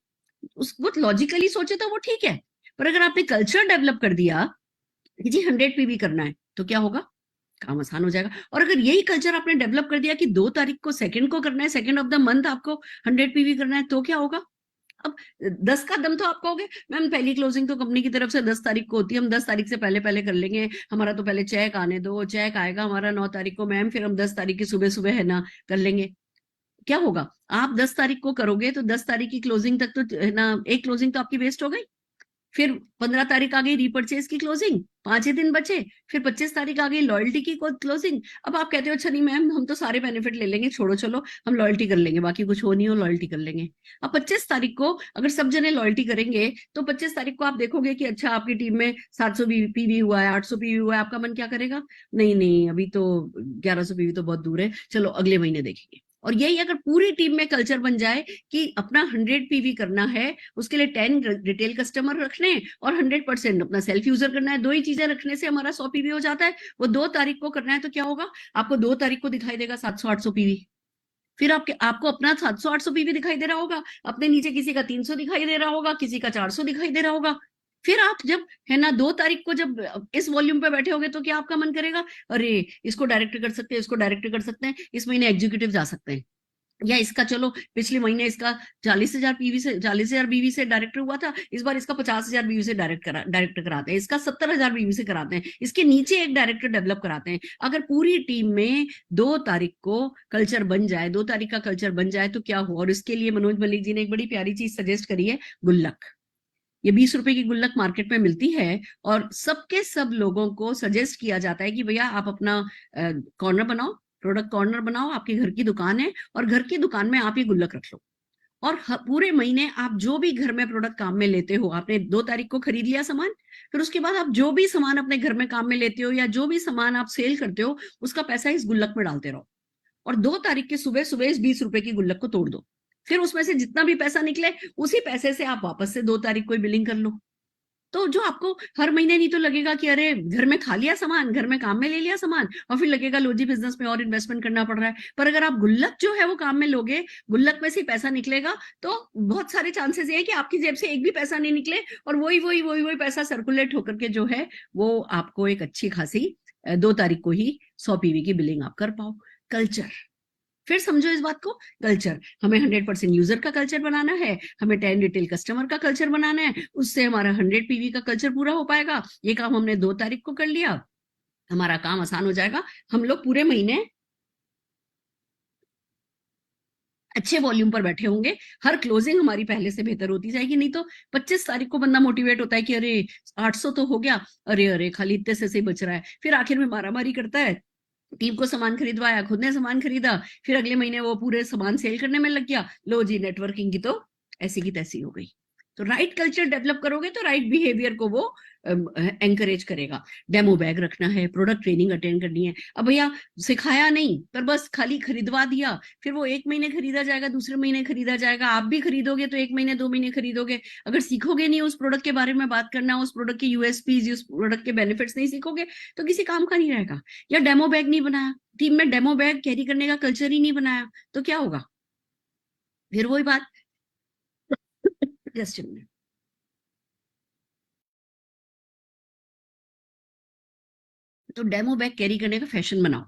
[SPEAKER 3] वो लॉजिकली सोचे तो वो ठीक है, पर अगर आपने कल्चर डेवलप कर दिया कि जी 100 पीवी करना है, तो क्या होगा, काम आसान हो जाएगा। और अगर यही कल्चर आपने डेवलप कर दिया कि 2 तारीख को सेकंड को करना है, सेकंड ऑफ द मंथ आपको 100 पीवी करना है, तो क्या होगा। अब 10 का दम तो आप कहोगे मैम पहली क्लोजिंग तो कंपनी की तरफ से 10 तारीख को होती है, हम 10 तारीख से पहले पहले कर लेंगे, हमारा तो पहले चेक आने दो, चेक आएगा हमारा 9 तारीख को मैम, फिर हम 10 तारीख की सुबह सुबह है ना कर लेंगे। क्या होगा, आप 10 तारीख को करोगे तो 10 तारीख की क्लोजिंग तक तो है ना, एक क्लोजिंग तो आपकी वेस्ट हो गई। फिर 15 तारीख आ गई रीपर्चेज की क्लोजिंग, 5 ही दिन बचे। फिर 25 तारीख आ गई लॉयल्टी की क्लोजिंग। अब आप कहते हो अच्छा नहीं मैम हम तो सारे बेनिफिट ले लेंगे, छोड़ो चलो हम लॉयल्टी कर लेंगे, बाकी कुछ हो नहीं हो लॉयल्टी कर लेंगे। अब 25 तारीख को अगर सब जने लॉयल्टी करेंगे तो 25 तारीख को आप देखोगे कि अच्छा आपकी टीम में 700 पीवी हुआ है, 800 पीवी हुआ है, आपका मन क्या करेगा, नहीं नहीं अभी तो 1100 पीवी तो बहुत दूर है, चलो अगले महीने देखेंगे। और यही अगर पूरी टीम में कल्चर बन जाए कि अपना 100 पीवी करना है, उसके लिए 10 रिटेल कस्टमर रखने और 100% अपना सेल्फ यूजर करना है, 2 ही चीजें रखने से हमारा 100 पीवी हो जाता है। वो 2 तारीख को करना है तो क्या होगा, आपको 2 तारीख को दिखाई देगा 700-800 पीवी, फिर आपको अपना 700-800 पीवी दिखाई दे रहा होगा, अपने नीचे किसी का 300 दिखाई दे रहा होगा, किसी का 400 दिखाई दे रहा होगा। फिर आप जब है ना 2 तारीख को जब इस वॉल्यूम पे बैठे होगे तो क्या आपका मन करेगा, अरे इसको डायरेक्ट कर सकते हैं, इसको डायरेक्ट कर सकते हैं, इस महीने एग्जीक्यूटिव जा सकते हैं, या इसका चलो पिछले महीने इसका 40,000 पीवी से 40,000 बीवी से डायरेक्टर हुआ था, इस बार इसका 50,000 बीवी से डायरेक्टर कराते हैं, इसका 70,000 बीवी से कराते हैं, इसके नीचे एक डायरेक्टर डेवलप कराते हैं। अगर पूरी टीम में 2 तारीख को कल्चर बन जाए, 2 तारीख का कल्चर बन जाए तो क्या हो। और इसके लिए मनोज मलिक जी ने एक बड़ी प्यारी चीज सजेस्ट करी है, गुल्लक। ये 20 रुपए की गुल्लक मार्केट में मिलती है, और सबके सब लोगों को सजेस्ट किया जाता है कि भैया आप अपना कॉर्नर बनाओ, प्रोडक्ट कॉर्नर बनाओ, आपके घर की दुकान है और घर की दुकान में आप ये गुल्लक रख लो, और पूरे महीने आप जो भी घर में प्रोडक्ट काम में लेते हो, आपने 2 तारीख को खरीद लिया सामान, फिर उसके बाद आप जो भी सामान अपने घर में काम में लेते हो या जो भी सामान आप सेल करते हो उसका पैसा इस गुल्लक में डालते रहो, और 2 तारीख की सुबह सुबह इस 20 रुपए की गुल्लक को तोड़ दो। फिर उसमें से जितना भी पैसा निकले उसी पैसे से आप वापस से 2 तारीख को बिलिंग कर लो। तो जो आपको हर महीने नहीं तो लगेगा कि अरे घर में खा लिया सामान, घर में काम में ले लिया सामान, और फिर लगेगा लो जी बिजनेस में और इन्वेस्टमेंट करना पड़ रहा है। पर अगर आप गुल्लक जो है वो काम में लोगे, गुल्लक में से पैसा निकलेगा, तो बहुत सारे चांसेस है कि आपकी जेब से एक भी पैसा नहीं निकले, और वही पैसा सर्कुलेट होकर के जो है वो आपको एक अच्छी खासी 2 तारीख को ही 100 पीवी की बिलिंग आप कर पाओ। कल्चर, फिर समझो इस बात को, कल्चर हमें 100% यूजर का कल्चर बनाना है, हमें 10 रिटेल कस्टमर का कल्चर बनाना है, उससे हमारा 100 पीवी का कल्चर पूरा हो पाएगा। ये काम हमने 2 तारीख को कर लिया, हमारा काम आसान हो जाएगा। हम लोग पूरे महीने अच्छे वॉल्यूम पर बैठे होंगे, हर क्लोजिंग हमारी पहले से बेहतर होती जाएगी। नहीं तो 25 तारीख को बंदा मोटिवेट होता है कि अरे 800 तो हो गया, अरे खाली इतने से बच रहा है, फिर आखिर में मारामारी करता है, टीम को सामान खरीदवाया, खुद ने सामान खरीदा, फिर अगले महीने वो पूरे सामान सेल करने में लग गया, लो जी नेटवर्किंग की तो ऐसी की तैसी हो गई। तो राइट कल्चर डेवलप करोगे तो राइट बिहेवियर को वो एंकरेज करेगा। डेमो बैग रखना है, प्रोडक्ट ट्रेनिंग अटेंड करनी है। अब भैया सिखाया नहीं पर बस खाली खरीदवा दिया, फिर वो 1 महीने खरीदा जाएगा, दूसरे महीने खरीदा जाएगा, आप भी खरीदोगे तो 1 महीने 2 महीने खरीदोगे। अगर सीखोगे नहीं उस प्रोडक्ट के बारे में बात करना, उस प्रोडक्ट के यूएसपीज, उस प्रोडक्ट के बेनिफिट्स नहीं सीखोगे तो किसी काम का नहीं रहेगा। या डेमो बैग नहीं बनाया, टीम में डेमो बैग कैरी करने का कल्चर ही नहीं बनाया, तो क्या होगा? फिर वही बात, जस्ट तो डेमो बैग कैरी करने का फैशन बनाओ।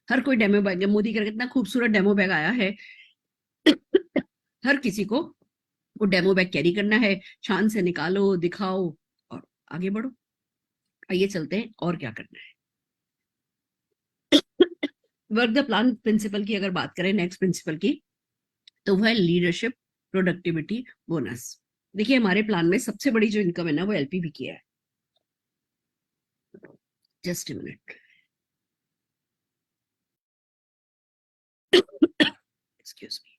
[SPEAKER 3] हर कोई डेमो बैग, मोदी का कितना खूबसूरत डेमो बैग आया है, हर किसी को वो डेमो बैग कैरी करना है, शान से निकालो, दिखाओ और आगे बढ़ो। आइए चलते हैं और क्या करना है। वर्क द प्लान प्रिंसिपल की अगर बात करें, नेक्स्ट प्रिंसिपल की, तो वह लीडरशिप प्रोडक्टिविटी बोनस। देखिए हमारे प्लान में सबसे बड़ी जो इनकम है ना वो एलपीवी की है। Just minute, excuse me.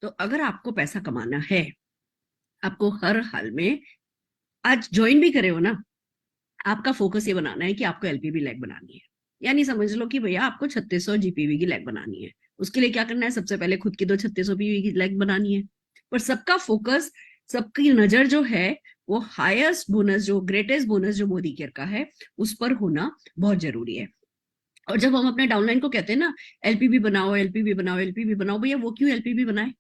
[SPEAKER 3] तो अगर आपको पैसा कमाना है, आपको हर हाल में, आज ज्वाइन भी करे हो ना, आपका फोकस ये बनाना है कि आपको एलपीवी लैग बनानी है। यानी समझ लो कि भैया आपको 3600 जीपीवी की लैग बनानी है। उसके लिए क्या करना है? सबसे पहले खुद की तो 3600 पीवी की लैग बनानी है, पर सबका फोकस, सबकी नजर जो है वो हाईएस्ट बोनस, जो ग्रेटेस्ट बोनस जो मोदी केयर का है, उस पर होना बहुत जरूरी है। और जब हम अपने डाउनलाइन को कहते हैं ना एलपीवी बनाओ, एलपीवी बनाओ, एलपीवी बनाओ, भैया वो क्यों एलपीवी बनाए?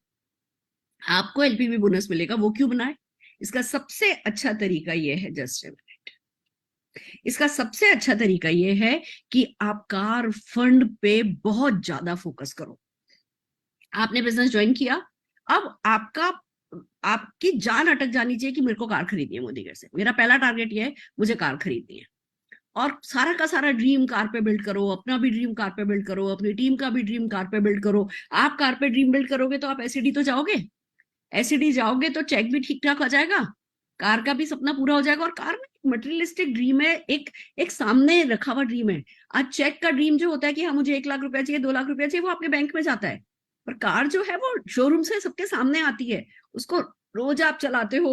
[SPEAKER 3] आपको एलपीवी बोनस मिलेगा, वो क्यों बनाए? इसका सबसे अच्छा तरीका ये है, जस्ट इसका सबसे अच्छा तरीका ये है कि आप कार फंड पे बहुत ज्यादा फोकस करो। आपने बिजनेस ज्वाइन किया, अब आपकी जान अटक जानी चाहिए कि मेरे को कार खरीदनी है मोदी केयर से। मेरा पहला टारगेट ये है, मुझे कार खरीदनी है। और सारा का सारा ड्रीम कार पे बिल्ड करो, अपना भी ड्रीम कार पे बिल्ड करो, अपनी टीम का भी ड्रीम कार पे बिल्ड करो। आप कार पे ड्रीम बिल्ड करोगे तो आप एसईडी तो जाओगे, एसईडी जाओगे तो चेक भी ठीक ठाक आ जाएगा, कार का भी सपना पूरा हो जाएगा। और कार में मटेरियलिस्टिक ड्रीम है, एक सामने रखा हुआ ड्रीम है। आज चेक का ड्रीम जो होता है कि हाँ मुझे 1 लाख रुपया चाहिए, 2 लाख रुपया चाहिए, वो आपके बैंक में जाता है। पर कार जो है वो शोरूम से सबके सामने आती है, उसको रोज आप चलाते हो,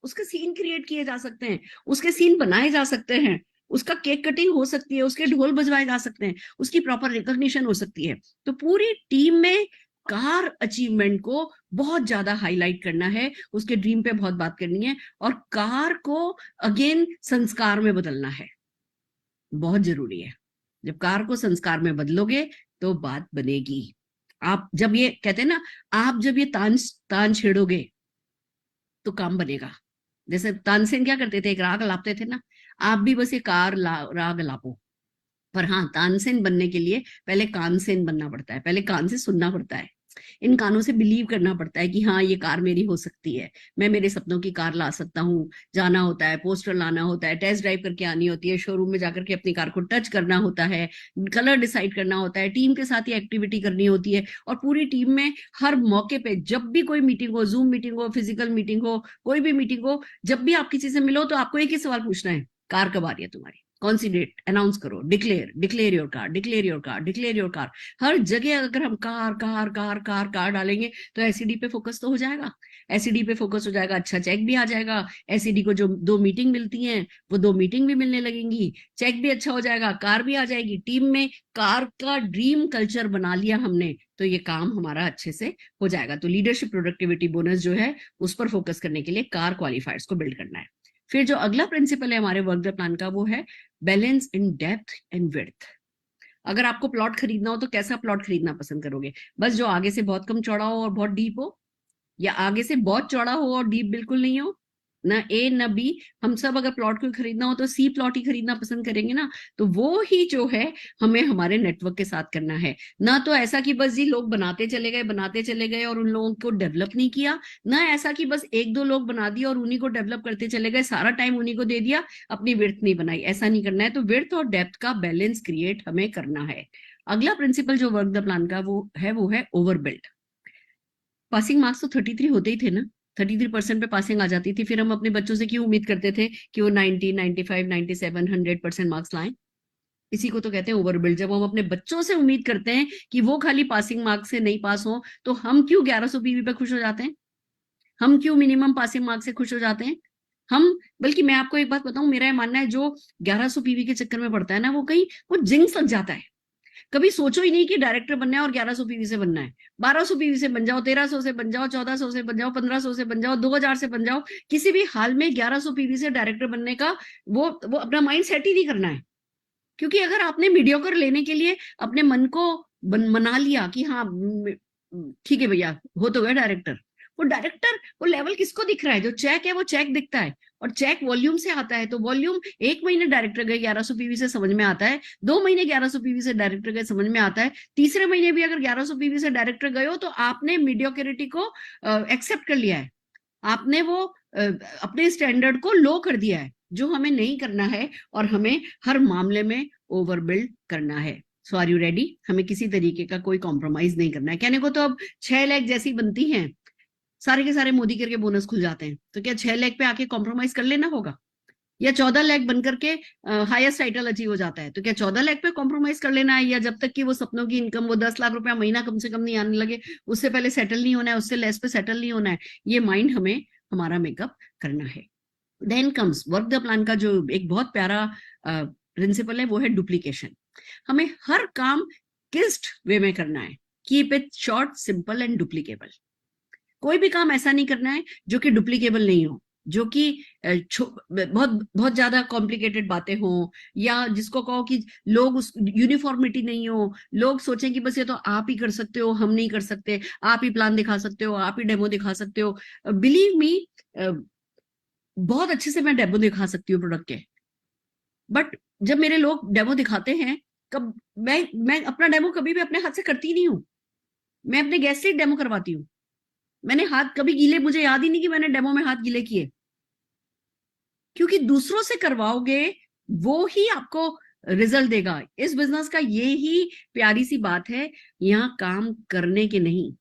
[SPEAKER 3] उसके सीन क्रिएट किए जा सकते हैं, उसके सीन बनाए जा सकते हैं, उसका केक कटिंग हो सकती है, उसके ढोल बजवाए जा सकते हैं, उसकी प्रॉपर रिकॉग्निशन हो सकती है। तो पूरी टीम में कार अचीवमेंट को बहुत ज्यादा हाईलाइट करना है, उसके ड्रीम पे बहुत बात करनी है, और कार को अगेन संस्कार में बदलना है, बहुत जरूरी है। जब कार को संस्कार में बदलोगे तो बात बनेगी। आप जब ये कहते हैं ना, आप जब ये तान छेड़ोगे तो काम बनेगा। जैसे तानसेन क्या करते थे, एक राग लापते थे ना, आप भी बस ये राग लापो। पर हाँ, तानसेन बनने के लिए पहले कानसेन बनना पड़ता है, पहले कान से सुनना पड़ता है, इन कानों से बिलीव करना पड़ता है कि हाँ ये कार मेरी हो सकती है, मैं मेरे सपनों की कार ला सकता हूँ। जाना होता है, पोस्टर लाना होता है, टेस्ट ड्राइव करके आनी होती है, शोरूम में जाकर के अपनी कार को टच करना होता है, कलर डिसाइड करना होता है, टीम के साथ ये एक्टिविटी करनी होती है। और पूरी टीम में हर मौके पे जब भी कोई मीटिंग हो, जूम मीटिंग हो, फिजिकल मीटिंग हो, कोई भी मीटिंग हो, जब भी आप किसी से मिलो तो आपको एक ही सवाल पूछना है, कार कब आ रही है तुम्हारी? कौन सी डेट अनाउंस करो, declare your car, declare your car, declare your car. हर जगह अगर हम car car car car car डालेंगे तो एसईडी पे फोकस तो हो जाएगा, एसईडी पे फोकस हो जाएगा, अच्छा चेक भी आ जाएगा, एसईडी को जो 2 मीटिंग मिलती हैं वो 2 मीटिंग भी मिलने लगेंगी, चेक भी अच्छा हो जाएगा, कार भी आ जाएगी। टीम में कार का ड्रीम कल्चर बना लिया हमने तो ये काम हमारा अच्छे से हो जाएगा। तो लीडरशिप प्रोडक्टिविटी बोनस जो है उस पर फोकस करने के लिए कार क्वालिफायर्स को बिल्ड करना है। फिर जो अगला प्रिंसिपल है हमारे वर्क द प्लान का वो है balance in depth and width. अगर आपको प्लॉट खरीदना हो तो कैसा प्लॉट खरीदना पसंद करोगे? बस जो आगे से बहुत कम चौड़ा हो और बहुत डीप हो, या आगे से बहुत चौड़ा हो और डीप बिल्कुल नहीं हो? ना ए ना बी। हम सब अगर प्लॉट को खरीदना हो तो सी प्लॉट ही खरीदना पसंद करेंगे ना। तो वो ही जो है हमें हमारे नेटवर्क के साथ करना है। ना तो ऐसा कि बस जी लोग बनाते चले गए और उन लोगों को डेवलप नहीं किया, ना ऐसा कि बस 1-2 लोग बना दिया और उन्हीं को डेवलप करते चले गए, सारा टाइम उन्हीं को दे दिया, अपनी विड्थ नहीं बनाई। ऐसा नहीं करना है। तो विड्थ और डेप्थ का बैलेंस क्रिएट हमें करना है। अगला प्रिंसिपल जो वर्क द प्लान का वो है ओवरबिल्ड। पासिंग मार्क्स तो 33 होते ही थे ना, 33% पे पासिंग आ जाती थी। फिर हम अपने बच्चों से क्यों उम्मीद करते थे कि वो 90, 95, 97, 100% मार्क्स लाएं? इसी को तो कहते हैं ओवरबिल्ड। जब हम अपने बच्चों से उम्मीद करते हैं कि वो खाली पासिंग मार्क्स से नहीं पास हो, तो हम क्यों 1100 पीवी पे खुश हो जाते हैं? हम क्यों मिनिमम पासिंग मार्क्स से खुश हो जाते हैं? बल्कि मैं आपको एक बात बताऊं, मेरा ये मानना है जो 1100 पीवी के चक्कर में पड़ता है ना, वो कहीं वो जिंक्स लग जाता है। कभी सोचो ही नहीं कि डायरेक्टर बनना है और 1100 पीवी से बनना है। 1200 पीवी से बन जाओ, 1300 से बन जाओ, 1400 से बन जाओ, 1500 से बन जाओ, 2000 से बन जाओ, किसी भी हाल में 1100 पीवी से डायरेक्टर बनने का वो अपना माइंड सेट ही नहीं करना है। क्योंकि अगर आपने मीडियोकर लेने के लिए अपने मन को मना लिया कि हाँ ठीक है भैया हो तो गया डायरेक्टर, वो लेवल किसको दिख रहा है? जो चेक है वो चेक दिखता है, और चेक वॉल्यूम से आता है। तो वॉल्यूम 1 महीने डायरेक्टर गए 1100 पीवी से समझ में आता है, 2 महीने 1100 पीवी से डायरेक्टर गए समझ में आता है, तीसरे महीने भी अगर 1100 पीवी से डायरेक्टर गए हो तो आपने मीडियोक्रिटी को एक्सेप्ट कर लिया है, आपने वो अपने स्टैंडर्ड को लो कर दिया है, जो हमें नहीं करना है। और हमें हर मामले में ओवरबिल्ड करना है। सो आर यू रेडी? हमें किसी तरीके का कोई कॉम्प्रोमाइज नहीं करना है। कहने को तो अब 6 लाख जैसी बनती हैं, सारे के सारे मोदी करके बोनस खुल जाते हैं, तो क्या 6 लाख पे आके कॉम्प्रोमाइज कर लेना होगा? या 14 लाख बनकर के हाईएस्ट टाइटल अचीव हो जाता है, तो क्या 14 लाख पे कॉम्प्रोमाइज कर लेना है? या जब तक कि वो सपनों की इनकम वो 10 लाख रुपया महीना कम से कम नहीं आने लगे, उससे पहले सेटल नहीं होना है, उससे लेस पे सेटल नहीं होना है? ये माइंड हमें हमारा मेकअप करना है। Then comes work the plan का जो एक बहुत प्यारा प्रिंसिपल है वो है डुप्लीकेशन। हमें हर काम किस्ट वे में करना है। Keep it short, simple and duplicable. कोई भी काम ऐसा नहीं करना है जो कि डुप्लीकेबल नहीं हो, जो कि बहुत बहुत ज्यादा कॉम्प्लिकेटेड बातें हो, या जिसको कहो कि लोग उस यूनिफॉर्मिटी नहीं हो, लोग सोचें कि बस ये तो आप ही कर सकते हो, हम नहीं कर सकते, आप ही प्लान दिखा सकते हो, आप ही डेमो दिखा सकते हो। बिलीव मी, बहुत अच्छे से मैं डेमो दिखा सकती हूँ प्रोडक्ट के, बट जब मेरे लोग डेमो दिखाते हैं, कब मैं अपना डेमो कभी भी अपने हाथ से करती नहीं हूँ, मैं अपने गेस्ट से डेमो करवाती हूँ। मैंने हाथ कभी गीले, मुझे याद ही नहीं कि मैंने डेमो में हाथ गीले किए, क्योंकि दूसरों से करवाओगे वो ही आपको रिजल्ट देगा। इस बिजनेस का ये ही प्यारी सी बात है, यहाँ काम करने के नहीं,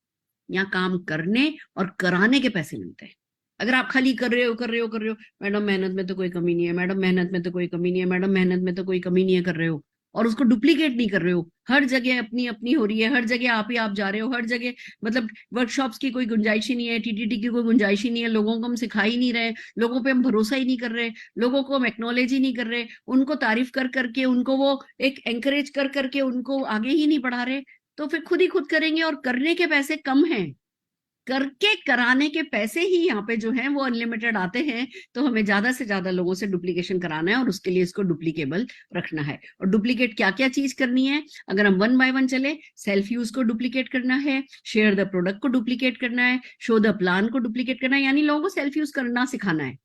[SPEAKER 3] यहाँ काम करने और कराने के पैसे मिलते हैं। अगर आप खाली कर रहे हो, मैडम मेहनत में तो कोई कमी नहीं है, मैडम मेहनत में तो कोई कमी नहीं है, मैडम मेहनत में तो कोई कमी नहीं है कर रहे हो, और उसको डुप्लीकेट नहीं कर रहे हो, हर जगह अपनी अपनी हो रही है, हर जगह आप ही आप जा रहे हो, हर जगह मतलब वर्कशॉप्स की कोई गुंजाइश ही नहीं है, टीटीटी की कोई गुंजाइश ही नहीं है, लोगों को हम सिखा ही नहीं रहे, लोगों पे हम भरोसा ही नहीं कर रहे, लोगों को हम एक्नॉलेज ही नहीं कर रहे, उनको तारीफ कर करके, उनको वो एक एंकरेज कर करके उनको आगे ही नहीं बढ़ा रहे, तो फिर खुद ही खुद करेंगे। और करने के पैसे कम हैं, करके कराने के पैसे ही यहाँ पे जो है वो अनलिमिटेड आते हैं। तो हमें ज्यादा से ज्यादा लोगों से डुप्लीकेशन कराना है और उसके लिए इसको डुप्लीकेबल रखना है। और डुप्लीकेट क्या क्या चीज करनी है, अगर हम 1 बाय 1 चले, सेल्फ यूज को डुप्लीकेट करना है, शेयर द प्रोडक्ट को डुप्लीकेट करना है, शो द प्लान को डुप्लीकेट करना है, यानी लोगों को सेल्फ यूज करना सिखाना है,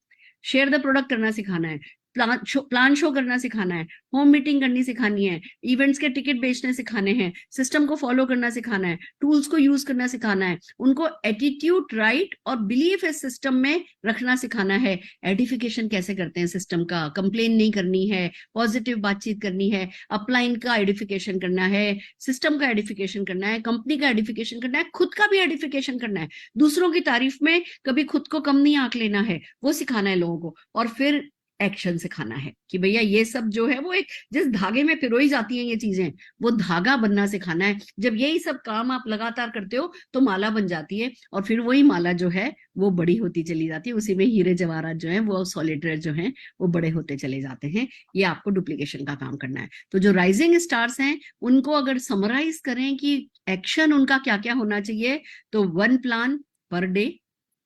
[SPEAKER 3] शेयर द प्रोडक्ट करना सिखाना है, प्लान शो करना सिखाना है, होम मीटिंग करनी सिखानी है, इवेंट्स के टिकट बेचने सिखाने हैं, सिस्टम को फॉलो करना सिखाना है, टूल्स को यूज करना सिखाना है, उनको एटीट्यूड, राइट और बिलीफ इस सिस्टम में रखना सिखाना है, एडिफिकेशन कैसे करते हैं सिस्टम का, कंप्लेन नहीं करनी है, पॉजिटिव बातचीत करनी है, अपलाइन का एडिफिकेशन करना है, सिस्टम का एडिफिकेशन करना है, कंपनी का एडिफिकेशन करना है, खुद का भी एडिफिकेशन करना है, दूसरों की तारीफ में कभी खुद को कम नहीं आंक लेना है, वो सिखाना है लोगों को। और फिर एक्शन सिखाना है कि भैया ये सब जो है वो एक जिस धागे में पिरोई जाती हैं ये चीजें, वो धागा बनना सिखाना है। जब यही सब काम आप लगातार करते हो तो माला बन जाती है, और फिर वही माला जो है वो बड़ी होती चली जाती है, उसी में हीरे जवाहरात जो है वो सॉलिटेयर जो है वो बड़े होते चले जाते हैं। ये आपको डुप्लीकेशन का काम करना है। तो जो राइजिंग स्टार्स हैं उनको अगर समराइज करें कि एक्शन उनका क्या क्या होना चाहिए, तो 1 प्लान पर डे,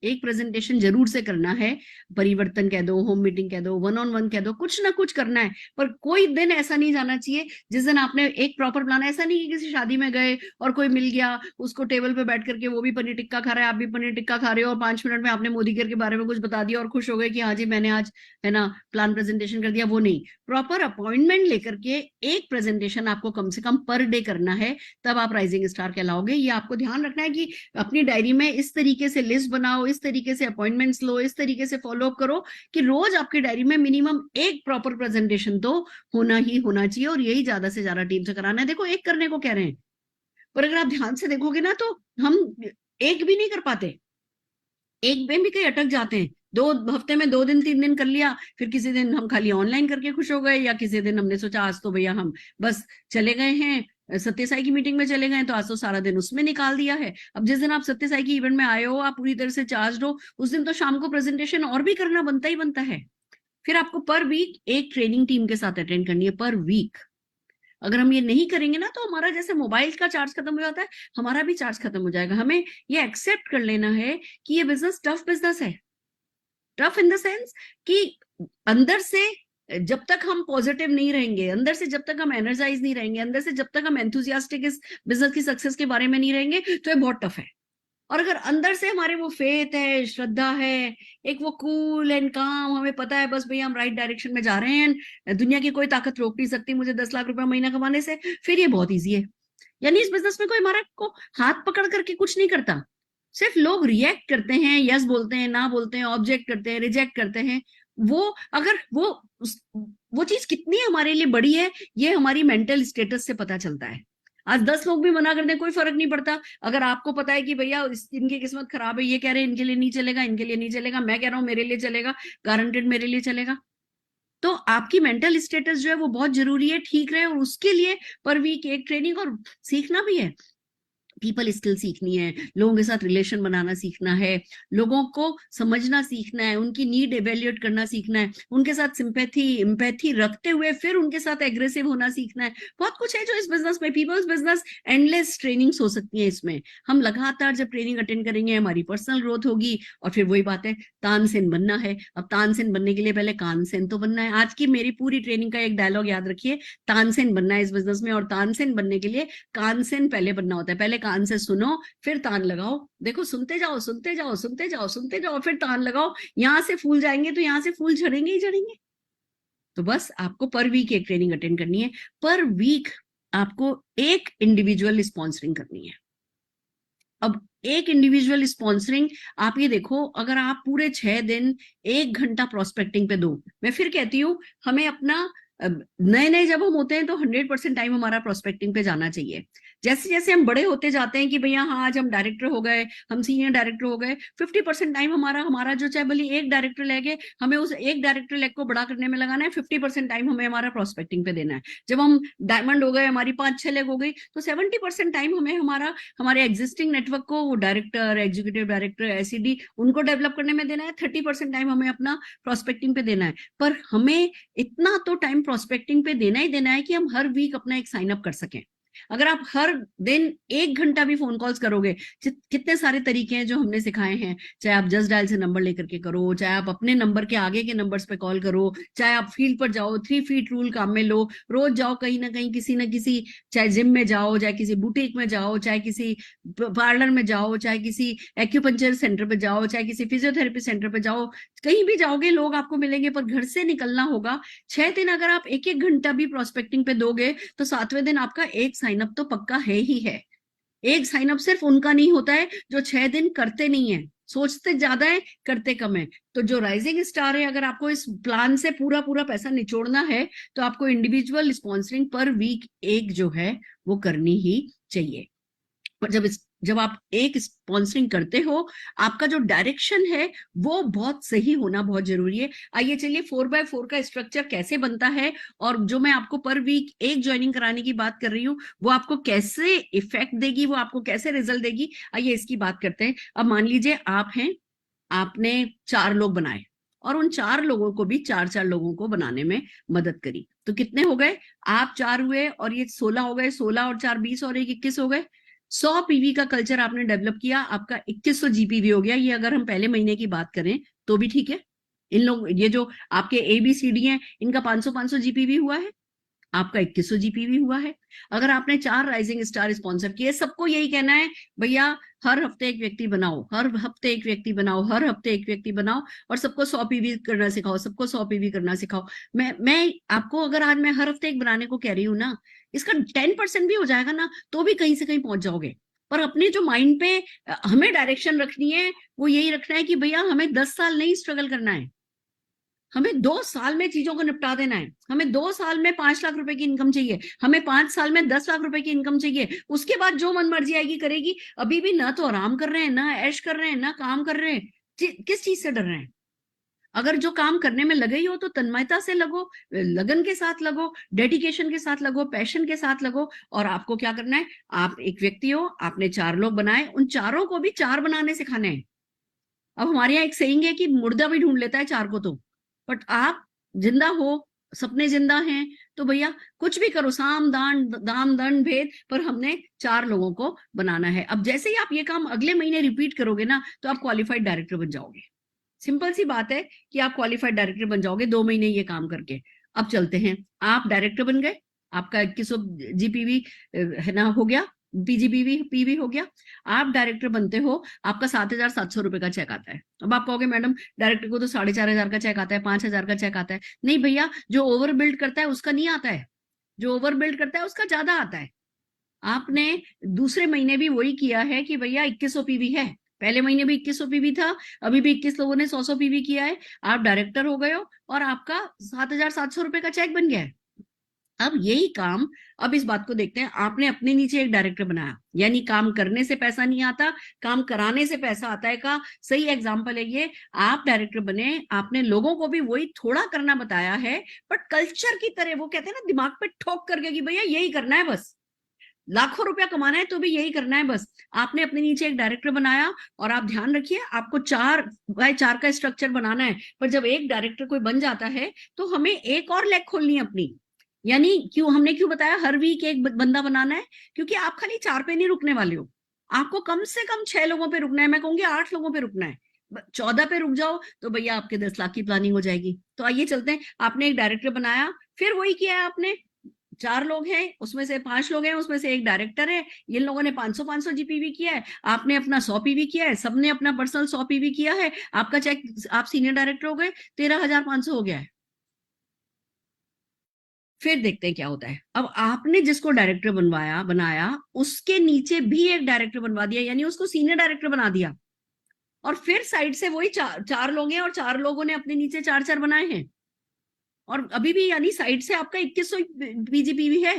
[SPEAKER 3] एक प्रेजेंटेशन जरूर से करना है, परिवर्तन कह दो, होम मीटिंग कह दो, 1-on-1 कह दो, कुछ ना कुछ करना है। पर कोई दिन ऐसा नहीं जाना चाहिए जिस दिन आपने एक प्रॉपर प्लान, ऐसा नहीं कि किसी शादी में गए और कोई मिल गया, उसको टेबल पे बैठ करके वो भी पनीर टिक्का खा रहा है, आप भी पनीर टिक्का खा रहे हो, और 5 मिनट में आपने मोदी केयर के बारे में कुछ बता दिया और खुश हो गए कि हाँ जी मैंने आज है ना प्लान प्रेजेंटेशन कर दिया। वो नहीं, प्रॉपर अपॉइंटमेंट लेकर के एक प्रेजेंटेशन आपको कम से कम पर डे करना है, तब आप राइजिंग स्टार कहलाओगे। ये आपको ध्यान रखना है कि अपनी डायरी में इस तरीके से लिस्ट बनाओ, इस तरीके से अपॉइंटमेंट्स लो, इस तरीके से फॉलो अप करो कि रोज आपकी डायरी में मिनिमम एक प्रॉपर प्रेजेंटेशन तो होना ही होना चाहिए, और यही ज्यादा से ज्यादा टीम से कराना है। देखो एक करने को कह रहे हैं, पर अगर आप ध्यान से देखोगे ना तो हम एक भी नहीं कर पाते, एक में भी कहीं अटक जाते हैं। 2 हफ्ते में 2 दिन 3 दिन कर लिया, फिर किसी दिन हम खाली ऑनलाइन करके खुश हो गए, या किसी दिन हमने सोचा आज तो भैया हम बस चले गए हैं सत्य साई की मीटिंग में चले गए, तो आज तो सारा दिन उसमें निकाल दिया है। अब जिस दिन आप सत्य साई की इवेंट में आए हो, आप पूरी तरह से चार्ज हो, उस दिन तो शाम को प्रेजेंटेशन और भी करना बनता ही बनता है। फिर आपको पर वीक एक ट्रेनिंग टीम के साथ अटेंड करनी है, पर वीक। अगर हम ये नहीं करेंगे ना तो हमारा जैसे मोबाइल का चार्ज खत्म हो जाता है, हमारा भी चार्ज खत्म हो जाएगा। हमें ये एक्सेप्ट कर लेना है कि ये बिजनेस टफ बिजनेस है। टफ इन द सेंस कि अंदर से जब तक हम पॉजिटिव नहीं रहेंगे, अंदर से जब तक हम एनर्जाइज नहीं रहेंगे, अंदर से जब तक हम एंथुजियास्टिक इस बिजनेस की सक्सेस के बारे में नहीं रहेंगे, तो ये बहुत टफ है। और अगर अंदर से हमारे वो फेथ है, श्रद्धा है, एक वो कूल एंड काम, हमें पता है बस भैया हम राइट डायरेक्शन में जा रहे हैं, दुनिया की कोई ताकत रोक नहीं सकती मुझे 10 लाख रुपया महीना कमाने से, फिर ये बहुत ईजी है। यानी इस बिजनेस में कोई हमारा को हाथ पकड़ करके कुछ नहीं करता, सिर्फ लोग रिएक्ट करते हैं, यस बोलते हैं, ना बोलते हैं, ऑब्जेक्ट करते हैं, रिजेक्ट करते हैं। वो अगर वो चीज कितनी हमारे लिए बड़ी है, ये हमारी मेंटल स्टेटस से पता चलता है। आज 10 लोग भी मना कर दें कोई फर्क नहीं पड़ता। अगर आपको पता है कि भैया इनकी किस्मत खराब है, ये कह रहे हैं इनके लिए नहीं चलेगा, इनके लिए नहीं चलेगा, मैं कह रहा हूं मेरे लिए चलेगा, गारंटेड मेरे लिए चलेगा, तो आपकी मेंटल स्टेटस जो है वो बहुत जरूरी है, ठीक रहे। और उसके लिए पर वीक एक ट्रेनिंग, और सीखना भी है, पीपल स्किल सीखनी है, लोगों के साथ रिलेशन बनाना सीखना है, लोगों को समझना सीखना है, उनकी नीड एवेल्युएट करना सीखना है, उनके साथ सिंपैथी एम्पैथी रखते हुए फिर उनके साथ एग्रेसिव होना सीखना है। बहुत कुछ है जो इस बिजनेस में, पीपल्स बिजनेस, एंडलेस ट्रेनिंग्स हो सकती है इसमें। हम लगातार जब ट्रेनिंग अटेंड करेंगे हमारी पर्सनल ग्रोथ होगी, और फिर वही बात है, तानसेन बनना है। अब तानसेन बनने के लिए पहले कानसेन तो बनना है। आज की मेरी पूरी ट्रेनिंग का एक डायलॉग याद रखिए, तानसेन बनना है इस बिजनेस में, और तानसेन बनने के लिए कानसेन पहले बनना होता है। पहले कान से सुनो फिर तान लगाओ, देखो सुनते जाओ सुनते जाओ सुनते जाओ सुनते जाओ, फिर तान लगाओ। यहां से फूल जाएंगे तो यहां से फूल झड़ेंगे ही झड़ेंगे। तो बस आपको पर वीक एक ट्रेनिंग अटेंड करनी है, पर वीक आपको एक इंडिविजुअल स्पॉन्सरिंग करनी है। अब एक इंडिविजुअल स्पॉन्सरिंग, आप ये देखो, अगर आप पूरे 6 दिन 1 घंटा प्रोस्पेक्टिंग पे दो, मैं फिर कहती हूँ हमें अपना नए नए जब हम होते हैं तो 100% टाइम हमारा प्रोस्पेक्टिंग पे जाना चाहिए। जैसे जैसे हम बड़े होते जाते हैं कि भैया हाँ आज हम डायरेक्टर हो गए, हम सीनियर डायरेक्टर हो गए, 50% टाइम हमारा जो चाहे भले एक डायरेक्टर लेग है, हमें उस एक डायरेक्टर लेग को बड़ा करने में लगाना है, 50% टाइम हमें हमारा प्रोस्पेक्टिंग पे देना है। जब हम डायमंड हो गए, हमारी 5-6 लेग हो गई, तो 70% टाइम हमें हमारे एग्जिस्टिंग नेटवर्क को, डायरेक्टर, एग्जीक्यूटिव डायरेक्टर, एसीडी, उनको डेवलप करने में देना है। 30% टाइम हमें अपना प्रोस्पेक्टिंग पे देना है। पर हमें इतना तो टाइम प्रोस्पेक्टिंग पे देना ही देना है कि हम हर वीक अपना एक साइन अप कर सकें। अगर आप हर दिन 1 घंटा भी फोन कॉल्स करोगे, कितने सारे तरीके हैं जो हमने सिखाए हैं, चाहे आप जस्ट डायल से नंबर लेकर के करो, चाहे आप अपने नंबर के आगे के नंबर्स पे कॉल करो, चाहे आप फील्ड पर जाओ, 3 फीट रूल काम में लो, रोज जाओ कहीं ना कहीं, किसी ना किसी, चाहे जिम में जाओ, चाहे किसी बुटीक में जाओ, चाहे किसी पार्लर में जाओ, चाहे किसी एक्यूपंक्चर सेंटर पे जाओ, चाहे किसी फिजियोथेरेपी सेंटर पे जाओ, कहीं भी जाओगे लोग आपको मिलेंगे, पर घर से निकलना होगा। 6 दिन अगर आप 1-1 घंटा भी प्रोस्पेक्टिंग पे दोगे तो 7वें दिन आपका एक साइन अप तो पक्का है ही है। एक साइन अप सिर्फ उनका नहीं होता है जो 6 दिन करते नहीं है, सोचते ज्यादा है करते कम है। तो जो राइजिंग स्टार है, अगर आपको इस प्लान से पूरा पूरा पैसा निचोड़ना है तो आपको इंडिविजुअल स्पॉन्सरिंग पर वीक एक जो है वो करनी ही चाहिए। और जब जब आप एक स्पॉन्सरिंग करते हो, आपका जो डायरेक्शन है वो बहुत सही होना बहुत जरूरी है। आइए चलिए 4x4 का स्ट्रक्चर कैसे बनता है, और जो मैं आपको पर वीक एक ज्वाइनिंग कराने की बात कर रही हूँ वो आपको कैसे इफेक्ट देगी, वो आपको कैसे रिजल्ट देगी, आइए इसकी बात करते हैं। अब मान लीजिए आप हैं, आपने 4 लोग बनाए और उन 4 लोगों को भी 4-4 लोगों को बनाने में मदद करी, तो कितने हो गए? आप 4 हुए और ये 16 हो गए, 16 और 4 20 और 1 21 हो गए। 100 पीवी का कल्चर आपने डेवलप किया, आपका 2100 जीपीवी हो गया। ये अगर हम पहले महीने की बात करें तो भी ठीक है। इन लोग, ये जो आपके ABCD हैं, इनका 500 जीपीवी हुआ है, आपका 2100 जीपीवी हुआ है। अगर आपने 4 राइजिंग स्टार स्पॉन्सर किए, सबको यही कहना है भैया हर हफ्ते एक व्यक्ति बनाओ, हर हफ्ते एक व्यक्ति बनाओ, हर हफ्ते एक व्यक्ति बनाओ, और सबको 100 पीवी करना सिखाओ, सबको 100 पीवी करना सिखाओ। मैं आपको अगर आज मैं हर हफ्ते एक बनाने को कह रही हूँ ना, इसका 10% भी हो जाएगा ना तो भी कहीं से कहीं पहुंच जाओगे। पर अपने जो माइंड पे हमें डायरेक्शन रखनी है, वो यही रखना है कि भैया हमें 10 साल नहीं स्ट्रगल करना है, हमें 2 साल में चीजों को निपटा देना है। हमें 2 साल में 5 लाख रुपए की इनकम चाहिए, हमें 5 साल में 10 लाख रुपए की इनकम चाहिए। उसके बाद जो मन मर्जी आएगी करेगी। अभी भी ना तो आराम कर रहे हैं, ना ऐश कर रहे हैं, ना काम कर रहे हैं, किस चीज से डर रहे हैं? अगर जो काम करने में लगे ही हो तो तन्मयता से लगो, लगन के साथ लगो, डेडिकेशन के साथ लगो, पैशन के साथ लगो। और आपको क्या करना है, आप एक व्यक्ति हो, आपने 4 लोग बनाए, उन चारों को भी 4 बनाने सिखाने हैं। अब हमारे यहाँ एक सेइंग है कि मुर्दा भी ढूंढ लेता है 4 को, तो बट आप जिंदा हो, सपने जिंदा हैं, तो भैया कुछ भी करो, साम दाम दंड भेद, पर हमने 4 लोगों को बनाना है। अब जैसे ही आप ये काम अगले महीने रिपीट करोगे ना, तो आप क्वालिफाइड डायरेक्टर बन जाओगे। सिंपल सी बात है कि आप क्वालिफाइड डायरेक्टर बन जाओगे 2 महीने ये काम करके। अब चलते हैं, आप डायरेक्टर बन गए, आपका 2100 जीपीवी है ना हो गया, पीवी हो गया, आप डायरेक्टर बनते हो, आपका 7,700 रुपए का चेक आता है। अब आप कहोगे मैडम डायरेक्टर को तो 4,500 का चेक आता है, 5,000 का चेक आता है। नहीं भैया, जो ओवर बिल्ड करता है उसका नहीं आता है, जो ओवर बिल्ड करता है उसका ज्यादा आता है। आपने दूसरे महीने भी वही किया है कि भैया 2100 पीवी है, पहले महीने भी 2100 पीवी था, अभी भी 21 लोगों ने 100 पीवी किया है, आप डायरेक्टर हो गए हो और आपका 7,700 रुपए का चेक बन गया है। अब यही काम, अब इस बात को देखते हैं, आपने अपने नीचे एक डायरेक्टर बनाया, यानी काम करने से पैसा नहीं आता, काम कराने से पैसा आता है का सही एग्जांपल है ये। आप डायरेक्टर बने, आपने लोगों को भी वही थोड़ा करना बताया है, बट कल्चर की तरह, वो कहते हैं ना दिमाग पे ठोक करके कि भैया यही करना है, बस लाखों रुपया कमाना है तो भी यही करना है बस। आपने अपने नीचे एक डायरेक्टर बनाया, और आप ध्यान रखिए आपको 4x4 का स्ट्रक्चर बनाना है, पर जब एक डायरेक्टर कोई बन जाता है तो हमें एक और लेग खोलनी है अपनी। यानी हमने क्यों बताया हर वीक एक बंदा बनाना है? क्योंकि आप खाली 4 पे नहीं रुकने वाले हो, आपको कम से कम 6 लोगों पे रुकना है, मैं कहूंगी 8 लोगों पे रुकना है। 14 पे रुक जाओ तो भैया आपके 10 लाख की प्लानिंग हो जाएगी। तो आइए चलते हैं, आपने एक डायरेक्टर बनाया, फिर वही किया है आपने, 4 लोग हैं, उसमें से 5 लोग हैं, उसमें से एक डायरेक्टर है, इन लोगों ने 500 जीपीवी किया है, आपने अपना 100 पीवी किया है, सबने अपना पर्सनल 100 पीवी किया है, आपका चेक, आप सीनियर डायरेक्टर हो गए, 13,500 हो गया है। फिर देखते हैं क्या होता है। अब आपने जिसको डायरेक्टर बनाया उसके नीचे भी एक डायरेक्टर बनवा दिया, यानी उसको सीनियर डायरेक्टर बना दिया, और फिर साइड से वही 4 लोग हैं, और 4 लोगों ने अपने नीचे 4-4 बनाए हैं, और अभी भी यानी साइड से आपका 2100 पीजीपीवी है,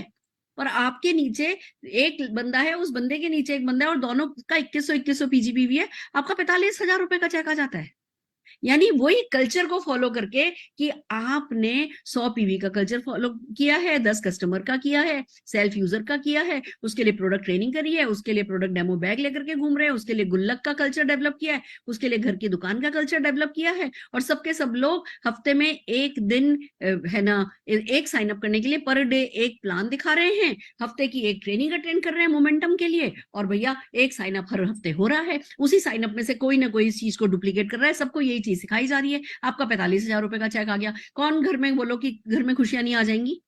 [SPEAKER 3] और आपके नीचे एक बंदा है, उस बंदे के नीचे एक बंदा है, और दोनों का 2100 पीजीपीवी है, आपका 45,000 रुपए का चेक आ जाता है। यानी वही कल्चर को फॉलो करके कि आपने 100 पीवी का कल्चर फॉलो किया है, 10 कस्टमर का किया है, सेल्फ यूजर का किया है, उसके लिए प्रोडक्ट ट्रेनिंग करी है, उसके लिए प्रोडक्ट डेमो बैग लेकर के घूम रहे हैं, उसके लिए गुल्लक का कल्चर डेवलप किया है, उसके लिए घर की दुकान का कल्चर डेवलप किया है, और सबके सब लोग हफ्ते में एक दिन है ना, एक साइन अप करने के लिए पर डे एक प्लान दिखा रहे हैं, हफ्ते की एक ट्रेनिंग अटेंड कर रहे हैं मोमेंटम के लिए, और भैया एक साइन अप हर हफ्ते हो रहा है, उसी साइन अप में से कोई ना कोई इस चीज को डुप्लीकेट कर रहा है, सबको यही चीज सिखाई जा रही है। आपका 45,000 रुपए का चेक आ गया। कौन घर में, बोलो कि घर में खुशियां नहीं आ जाएंगी?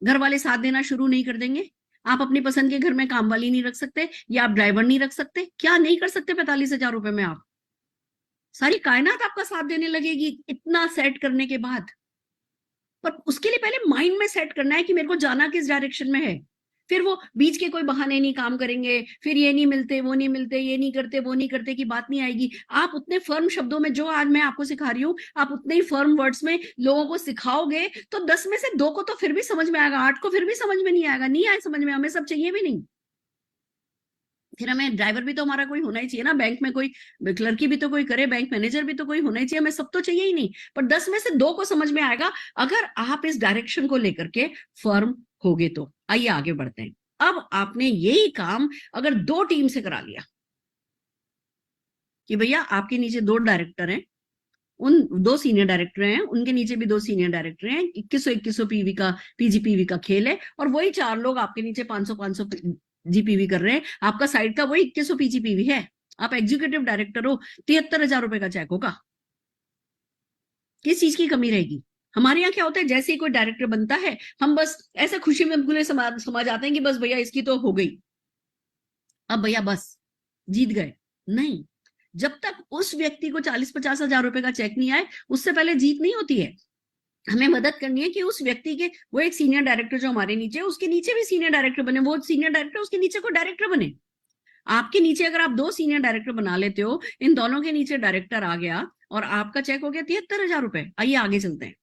[SPEAKER 3] घर वाले साथ देना शुरू नहीं कर देंगे? आप अपनी पसंद के घर में काम वाली नहीं रख सकते, या आप ड्राइवर नहीं रख सकते? क्या नहीं कर सकते 45,000 रुपए में? आप सारी कायनात आपका साथ देने लगेगी इतना सेट करने के बाद। पर उसके लिए पहले माइंड में सेट करना है कि मेरे को जाना किस डायरेक्शन में है। फिर वो बीच के कोई बहाने नहीं काम करेंगे, फिर ये नहीं मिलते, वो नहीं मिलते, ये नहीं करते, वो नहीं करते की बात नहीं आएगी। आप उतने फर्म शब्दों में, जो आज मैं आपको सिखा रही हूँ, आप उतने ही फर्म वर्ड्स में लोगों को सिखाओगे तो 10 में से 2 को तो फिर भी समझ में आएगा, 8 को फिर भी समझ में नहीं आएगा, नहीं आए समझ में, हमें सब चाहिए भी नहीं। फिर हमें ड्राइवर भी तो हमारा कोई होना ही चाहिए ना, बैंक में कोई क्लर्की भी तो कोई करे, बैंक मैनेजर भी तो कोई होना ही चाहिए, हमें सब तो चाहिए ही नहीं, पर 10 में से 2 को समझ में आएगा अगर आप इस डायरेक्शन को लेकर के फर्म होगे तो। आइए आगे बढ़ते हैं। अब आपने यही काम अगर 2 टीम से करा लिया कि भैया आपके नीचे 2 डायरेक्टर हैं, उन 2 सीनियर डायरेक्टर हैं, उनके नीचे भी 2 सीनियर डायरेक्टर हैं, 2100 पीवी का पीजीपीवी का खेल है, और वही 4 लोग आपके नीचे 500 जीपीवी कर रहे हैं, आपका साइड का वही 2100 पीजीपीवी है, आप एग्जीक्यूटिव डायरेक्टर हो, 73,000 रुपए का चेक होगा। किस चीज की कमी रहेगी? हमारे यहाँ क्या होता है, जैसे ही कोई डायरेक्टर बनता है हम बस ऐसे खुशी में खुले समा जाते हैं कि बस भैया इसकी तो हो गई, अब भैया बस जीत गए। नहीं, जब तक उस व्यक्ति को 40-50 हजार रुपए का चेक नहीं आए उससे पहले जीत नहीं होती है। हमें मदद करनी है कि उस व्यक्ति के, वो एक सीनियर डायरेक्टर जो हमारे नीचे है उसके नीचे भी सीनियर डायरेक्टर बने, वो सीनियर डायरेक्टर उसके नीचे को डायरेक्टर बने। आपके नीचे अगर आप 2 सीनियर डायरेक्टर बना लेते हो, इन दोनों के नीचे डायरेक्टर आ गया और आपका चेक हो गया 73,000 रुपए। आइए आगे चलते हैं।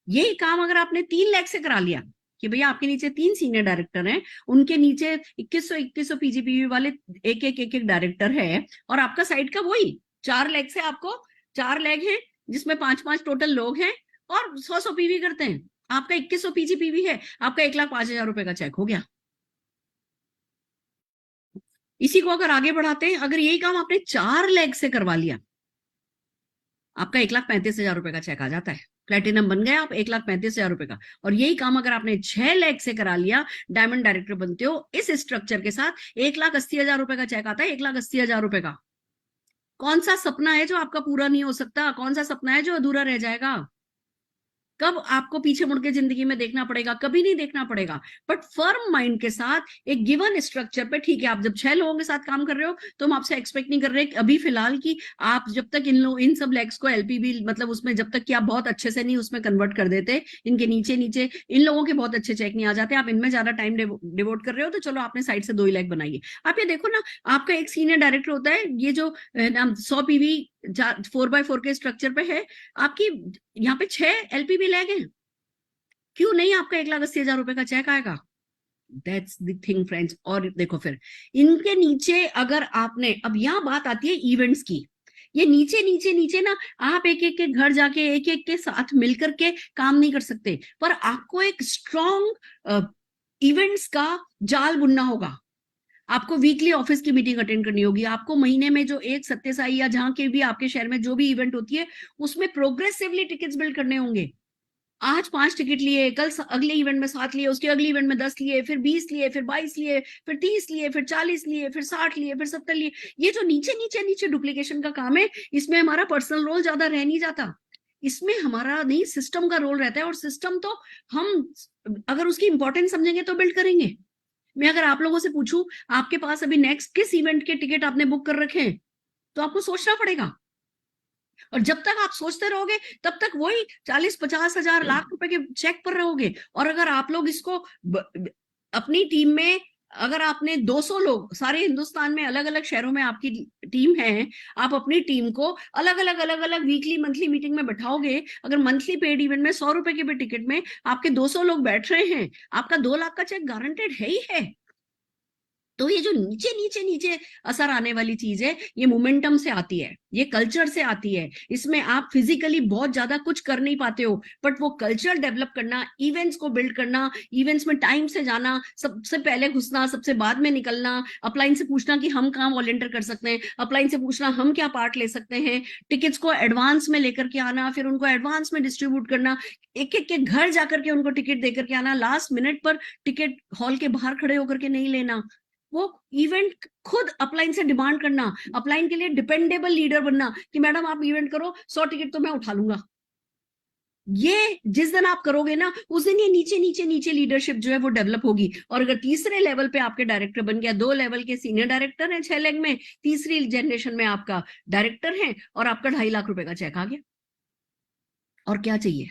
[SPEAKER 3] यही काम अगर आपने 3 लाख से करा लिया कि भैया आपके नीचे 3 सीनियर डायरेक्टर हैं, उनके नीचे 2100 पीजीपीवी वाले एक डायरेक्टर है, और आपका साइड का वही 4 लाख से आपको 4 लाख है जिसमें 5-5 टोटल लोग हैं और 100 पीवी करते हैं, आपका 2100 पीजीपीवी है, आपका 1,05,000 रुपए का चेक हो गया। इसी को अगर आगे बढ़ाते हैं, अगर यही काम आपने 4 लाख से करवा लिया, आपका 1,35,000 रुपए का चेक आ जाता है, प्लेटिनम बन गया आप 1,35,000 रुपए का। और यही काम अगर आपने 6 लाख से करा लिया, डायमंड डायरेक्टर बनते हो, इस स्ट्रक्चर के साथ 1,80,000 रुपए का चेक आता है, 1,80,000 रुपए का। कौन सा सपना है जो आपका पूरा नहीं हो सकता? कौन सा सपना है जो अधूरा रह जाएगा? कब आपको पीछे मुड़ के जिंदगी में देखना पड़ेगा? कभी नहीं देखना पड़ेगा। बट फर्म माइंड के साथ एक गिवन स्ट्रक्चर पे, ठीक है आप जब 6 लोगों के साथ काम कर रहे हो तो हम आपसे एक्सपेक्ट नहीं कर रहे अभी फिलहाल कि आप जब तक इन सब लेग्स को एलपीबी, मतलब उसमें जब तक कि आप बहुत अच्छे से नहीं उसमें कन्वर्ट कर देते, इनके नीचे नीचे इन लोगों के बहुत अच्छे चेक नहीं आ जाते, आप इनमें ज्यादा टाइम डिवोट कर रहे हो, तो चलो आपने साइड से 2 लाख बनाइए। आप ये देखो ना, आपका एक सीनियर डायरेक्टर होता है, ये जो 100 पीवी 4x4 के स्ट्रक्चर पे है, आपकी यहाँ पे 6 एलपीबी लैग हैं, क्यों नहीं आपका 1,80,000 रुपए का चेक आएगा? That's the thing friends. और देखो फिर इनके नीचे अगर आपने, अब यहाँ बात आती है इवेंट्स की, ये नीचे नीचे नीचे ना आप एक एक के घर जाके एक एक के साथ मिलकर के काम नहीं कर सकते, पर आपको एक स्ट्रॉन्ग इवेंट्स का जाल बुनना होगा। आपको वीकली ऑफिस की मीटिंग अटेंड करनी होगी, आपको महीने में जो एक सत्यसाई या जहां के भी आपके शहर में जो भी इवेंट होती है उसमें प्रोग्रेसिवली टिकट्स बिल्ड करने होंगे। आज 5 टिकट लिए, कल अगले इवेंट में 7 लिए, उसके अगले इवेंट में 10 लिए, फिर 20 लिए, फिर 22 लिए, फिर 30 लिए, फिर 40 लिए, फिर 60 लिए, फिर 70 लिए। ये जो नीचे नीचे नीचे डुप्लीकेशन का काम है, इसमें हमारा पर्सनल रोल ज्यादा रह नहीं जाता, इसमें हमारा नहीं सिस्टम का रोल रहता है। और सिस्टम तो हम अगर उसकी इंपॉर्टेंस समझेंगे तो बिल्ड करेंगे। मैं अगर आप लोगों से पूछूं आपके पास अभी नेक्स्ट किस इवेंट के टिकट आपने बुक कर रखे हैं, तो आपको सोचना पड़ेगा। और जब तक आप सोचते रहोगे तब तक वही 40-50 हजार लाख रुपए के चेक पर रहोगे। और अगर आप लोग इसको अपनी टीम में, अगर आपने 200 लोग सारे हिंदुस्तान में अलग अलग शहरों में आपकी टीम है, आप अपनी टीम को अलग अलग वीकली मंथली मीटिंग में बैठाओगे, अगर मंथली पेड इवेंट में 100 रुपए के भी टिकट में आपके 200 लोग बैठ रहे हैं, आपका 2 लाख का चेक गारंटेड है ही है। तो ये जो नीचे नीचे नीचे असर आने वाली चीज है, ये मोमेंटम से आती है, ये कल्चर से आती है। इसमें आप फिजिकली बहुत ज्यादा कुछ कर नहीं पाते हो, बट वो कल्चर डेवलप करना, इवेंट्स को बिल्ड करना, इवेंट्स में टाइम से जाना, सबसे पहले घुसना, सबसे बाद में निकलना, अपलाइन से पूछना कि हम कहाँ वॉलंटियर कर सकते हैं, अपलाइन से पूछना हम क्या पार्ट ले सकते हैं, टिकट्स को एडवांस में लेकर के आना, फिर उनको एडवांस में डिस्ट्रीब्यूट करना, एक एक के घर जाकर के उनको टिकट देकर के आना, लास्ट मिनट पर टिकट हॉल के बाहर खड़े होकर के नहीं लेना, वो इवेंट खुद अपलाइन से डिमांड करना, अपलाइन के लिए डिपेंडेबल लीडर बनना कि मैडम आप इवेंट करो, 100 टिकट तो मैं उठा लूंगा। ये जिस दिन आप करोगे ना, उस दिन ये नीचे नीचे नीचे लीडरशिप जो है वो डेवलप होगी। और अगर तीसरे लेवल पे आपके डायरेक्टर बन गया, 2 लेवल के सीनियर डायरेक्टर हैं 6 लाख में, तीसरी जनरेशन में आपका डायरेक्टर है और आपका 2.5 लाख रुपए का चेक आ गया, और क्या चाहिए?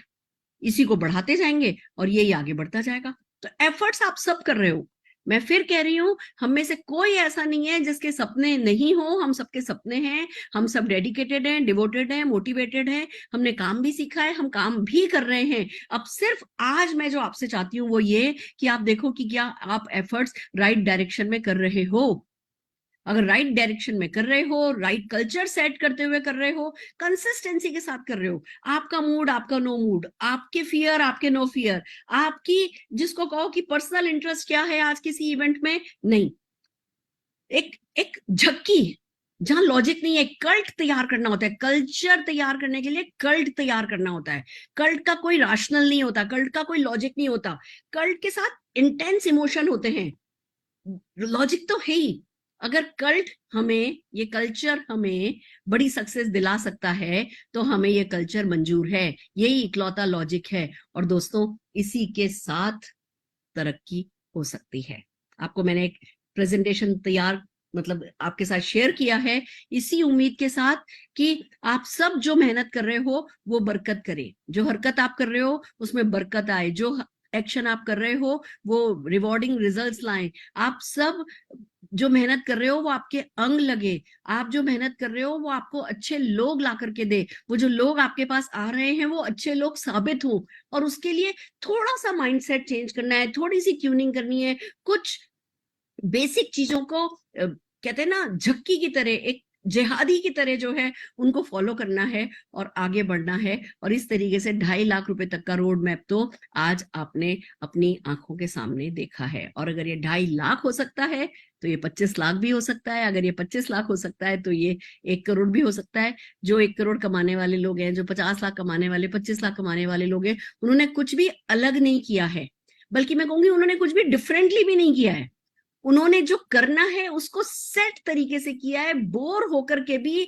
[SPEAKER 3] इसी को बढ़ाते जाएंगे और यही आगे बढ़ता जाएगा। तो एफर्ट्स आप सब कर रहे हो। मैं फिर कह रही हूं, हम में से कोई ऐसा नहीं है जिसके सपने नहीं हो, हम सबके सपने हैं, हम सब डेडिकेटेड हैं, डिवोटेड हैं, मोटिवेटेड हैं, हमने काम भी सीखा है, हम काम भी कर रहे हैं। अब सिर्फ आज मैं जो आपसे चाहती हूँ वो ये कि आप देखो कि क्या आप एफर्ट्स राइट डायरेक्शन में कर रहे हो। अगर राइट डायरेक्शन में कर रहे हो, राइट कल्चर सेट करते हुए कर रहे हो, कंसिस्टेंसी के साथ कर रहे हो, आपका मूड आपका नो मूड, आपके फियर आपके नो फियर, आपकी जिसको कहो कि पर्सनल इंटरेस्ट क्या है आज किसी इवेंट में, नहीं, एक एक झक्की जहां लॉजिक नहीं है, कल्ट तैयार करना होता है। कल्चर तैयार करने के लिए कल्ट तैयार करना होता है। कल्ट का कोई राशनल नहीं होता, कल्ट का कोई लॉजिक नहीं होता, कल्ट के साथ इंटेंस इमोशन होते हैं, लॉजिक तो है ही। अगर कल्ट हमें, ये कल्चर हमें बड़ी सक्सेस दिला सकता है तो हमें ये कल्चर मंजूर है, यही इकलौता लॉजिक है। और दोस्तों इसी के साथ तरक्की हो सकती है। आपको मैंने एक प्रेजेंटेशन तैयार मतलब आपके साथ शेयर किया है इसी उम्मीद के साथ कि आप सब जो मेहनत कर रहे हो वो बरकत करे, जो हरकत आप कर रहे हो उसमें बरकत आए, जो एक्शन आप कर रहे हो वो रिवॉर्डिंग रिजल्ट्स लाएं। आप सब जो मेहनत कर रहे हो वो आपके अंग लगे, आप जो मेहनत कर रहे हो वो आपको अच्छे लोग ला करके दे, वो जो लोग आपके पास आ रहे हैं वो अच्छे लोग साबित हो। और उसके लिए थोड़ा सा माइंडसेट चेंज करना है, थोड़ी सी ट्यूनिंग करनी है, कुछ बेसिक चीजों को कहते हैं ना झक्की की तरह, एक जिहादी की तरह जो है उनको फॉलो करना है और आगे बढ़ना है। और इस तरीके से 2.5 लाख रुपए तक का रोड मैप तो आज आपने अपनी आंखों के सामने देखा है। और अगर ये 2.5 लाख हो सकता है तो ये 25 लाख भी हो सकता है, अगर ये 25 लाख हो सकता है तो ये 1 करोड़ भी हो सकता है। जो 1 करोड़ कमाने वाले लोग हैं, जो 50 लाख कमाने वाले, 25 लाख कमाने वाले लोग हैं, उन्होंने कुछ भी अलग नहीं किया है, बल्कि मैं कहूंगी उन्होंने कुछ भी डिफरेंटली भी नहीं किया है। उन्होंने जो करना है उसको सेट तरीके से किया है, बोर होकर के भी,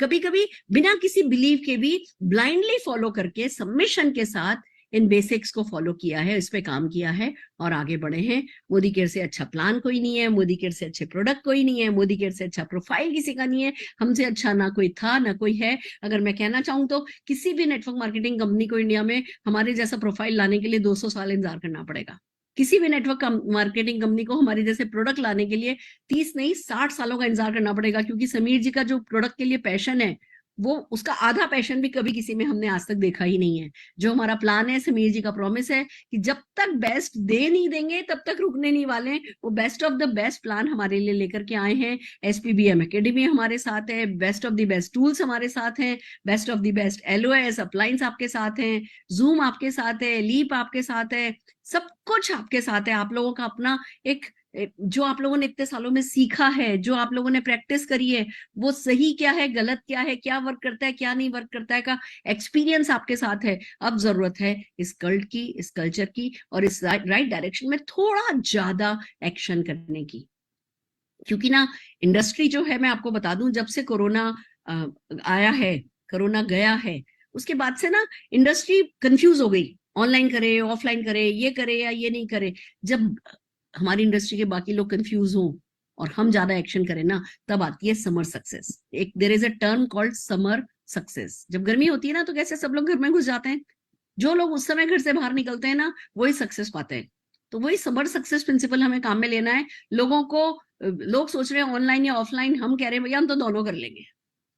[SPEAKER 3] कभी कभी बिना किसी बिलीव के भी ब्लाइंडली फॉलो करके सबमिशन के साथ इन बेसिक्स को फॉलो किया है, इस पे काम किया है और आगे बढ़े हैं। मोदी केयर से अच्छा प्लान कोई नहीं है, मोदी केयर से अच्छे प्रोडक्ट कोई नहीं है, मोदी केयर से अच्छा प्रोफाइल किसी का नहीं है, हमसे अच्छा ना कोई था ना कोई है। अगर मैं कहना चाहूँ तो किसी भी नेटवर्क मार्केटिंग कंपनी को इंडिया में हमारे जैसा प्रोफाइल लाने के लिए 200 साल इंतजार करना पड़ेगा। किसी भी नेटवर्क मार्केटिंग कंपनी को हमारे जैसे प्रोडक्ट लाने के लिए 30 नहीं 60 सालों का इंतजार करना पड़ेगा, क्योंकि समीर जी का जो प्रोडक्ट के लिए पैशन है वो उसका आधा पैशन भी कभी किसी में हमने आज तक देखा ही नहीं है। जो हमारा प्लान है, समीर जी का प्रॉमिस है कि जब तक बेस्ट दे नहीं देंगे तब तक रुकने नहीं वाले। वो best of the best plan हमारे लिए लेकर के आए हैं। SPBM एकेडमी हमारे साथ है, best of the best tools हमारे साथ हैं, best of the best LOS appliance आपके साथ हैं, जूम आपके साथ है, लीप आपके साथ है, सब कुछ आपके साथ है। आप लोगों का अपना एक जो आप लोगों ने इतने सालों में सीखा है, जो आप लोगों ने प्रैक्टिस करी है, वो सही क्या है, गलत क्या है, क्या वर्क करता है, क्या नहीं वर्क करता है का एक्सपीरियंस आपके साथ है। अब जरूरत है इस कल्ट की, इस कल्चर की और इस राइट डायरेक्शन में थोड़ा ज्यादा एक्शन करने की। क्योंकि ना इंडस्ट्री जो है, मैं आपको बता दूं, जब से कोरोना आया है, कोरोना गया है, उसके बाद से ना इंडस्ट्री कंफ्यूज हो गई, ऑनलाइन करे ऑफलाइन करे, ये करे या ये नहीं करे। जब हमारी इंडस्ट्री के बाकी लोग कंफ्यूज हों और हम ज्यादा एक्शन करें ना, तब आती है समर सक्सेस। एक there is a term called summer success. जब गर्मी होती है ना तो कैसे सब लोग घर में घुस जाते हैं, जो लोग उस समय घर से बाहर निकलते हैं ना वही सक्सेस पाते हैं। तो वही समर सक्सेस प्रिंसिपल हमें काम में लेना है। लोगों को, लोग सोच रहे हैं ऑनलाइन या ऑफलाइन, हम कह रहे हैं भैया हम तो दोनों कर लेंगे,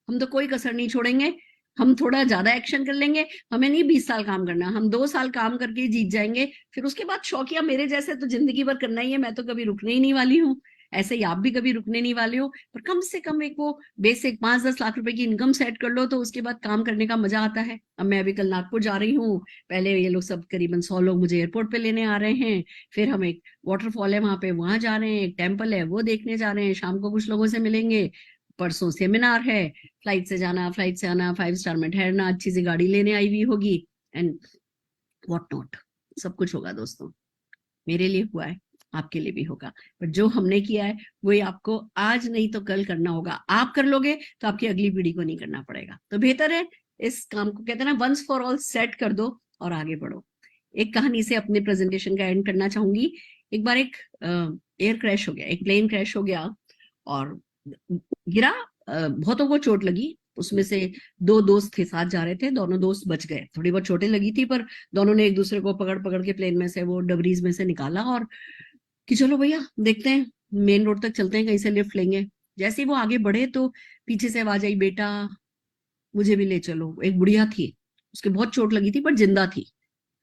[SPEAKER 3] हम तो कोई कसर नहीं छोड़ेंगे, हम थोड़ा ज्यादा एक्शन कर लेंगे। हमें नहीं 20 साल काम करना, हम 2 साल काम करके ही जीत जाएंगे। फिर उसके बाद शौकिया मेरे जैसे तो जिंदगी भर करना ही है, मैं तो कभी रुकने ही नहीं वाली हूँ, ऐसे ही आप भी कभी रुकने नहीं वाले हो। पर कम से कम एक वो बेसिक 5-10 लाख रुपए की इनकम सेट कर लो तो उसके बाद काम करने का मजा आता है। अब मैं अभी कल नागपुर जा रही हूँ, पहले ये लोग सब करीबन 100 लोग मुझे एयरपोर्ट पे लेने आ रहे हैं, फिर हम एक वाटरफॉल है वहां पे, वहां जा रहे हैं, एक टेम्पल है वो देखने जा रहे हैं, शाम को कुछ लोगों से मिलेंगे, परसों सेमिनार है, फ्लाइट से जाना फ्लाइट से आना, 5 स्टार में ठहरना, अच्छी सी गाड़ी लेने आई हुई होगी एंड व्हाट नॉट, सब कुछ होगा दोस्तों। मेरे लिए हुआ है, आपके लिए भी होगा। पर जो हमने किया है वही आपको आज नहीं तो कल करना होगा। आप कर लोगे तो आपकी अगली पीढ़ी को नहीं करना पड़ेगा। तो बेहतर है इस काम को, कहते हैं ना, वंस फॉर ऑल सेट कर दो और आगे बढ़ो। एक कहानी से अपने प्रेजेंटेशन का एंड करना चाहूंगी। एक बार एक एयर क्रैश हो गया, एक प्लेन क्रैश हो गया और गिरा, बहुतों को चोट लगी। उसमें से 2 दोस्त थे, साथ जा रहे थे, दोनों दोस्त बच गए। थोड़ी बहुत चोटें लगी थी पर दोनों ने एक दूसरे को पकड़ पकड़ के प्लेन में से, वो डबरीज में से निकाला और कि चलो भैया देखते हैं, मेन रोड तक चलते हैं, कहीं से लिफ्ट लेंगे। जैसे ही वो आगे बढ़े तो पीछे से आवाज आई, बेटा मुझे भी ले चलो। एक बुढ़िया थी, उसके बहुत चोट लगी थी पर जिंदा थी।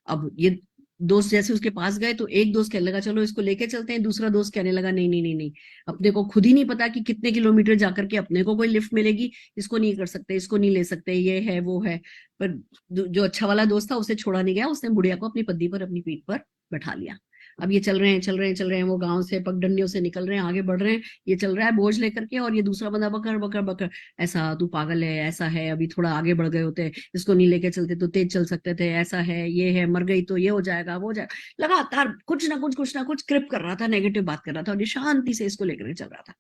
[SPEAKER 3] अब ये दोस्त जैसे उसके पास गए तो एक दोस्त कहने लगा चलो इसको लेके चलते हैं, दूसरा दोस्त कहने लगा नहीं नहीं नहीं नहीं, अपने को खुद ही नहीं पता कि कितने किलोमीटर जाकर के अपने को कोई लिफ्ट मिलेगी, इसको नहीं कर सकते, इसको नहीं ले सकते, ये है वो है। पर जो अच्छा वाला दोस्त था उसे छोड़ा नहीं गया, उसने बुढ़िया को अपनी पद्दी पर, अपनी पीठ पर बैठा लिया। अब ये चल रहे हैं चल रहे हैं चल रहे हैं, वो गांव से पगडंडियों से निकल रहे हैं, आगे बढ़ रहे हैं, ये चल रहा है बोझ लेकर के, और ये दूसरा बंदा बकर बकर बकर, ऐसा तू पागल है, ऐसा है, अभी थोड़ा आगे बढ़ गए होते, इसको नहीं लेके चलते तो तेज चल सकते थे, ऐसा है, ये है, मर गई तो ये हो जाएगा वो हो जाएगा, लगातार कुछ ना कुछ क्रिप कर रहा था, नेगेटिव बात कर रहा था, और ये शांति से इसको लेकर चल रहा था।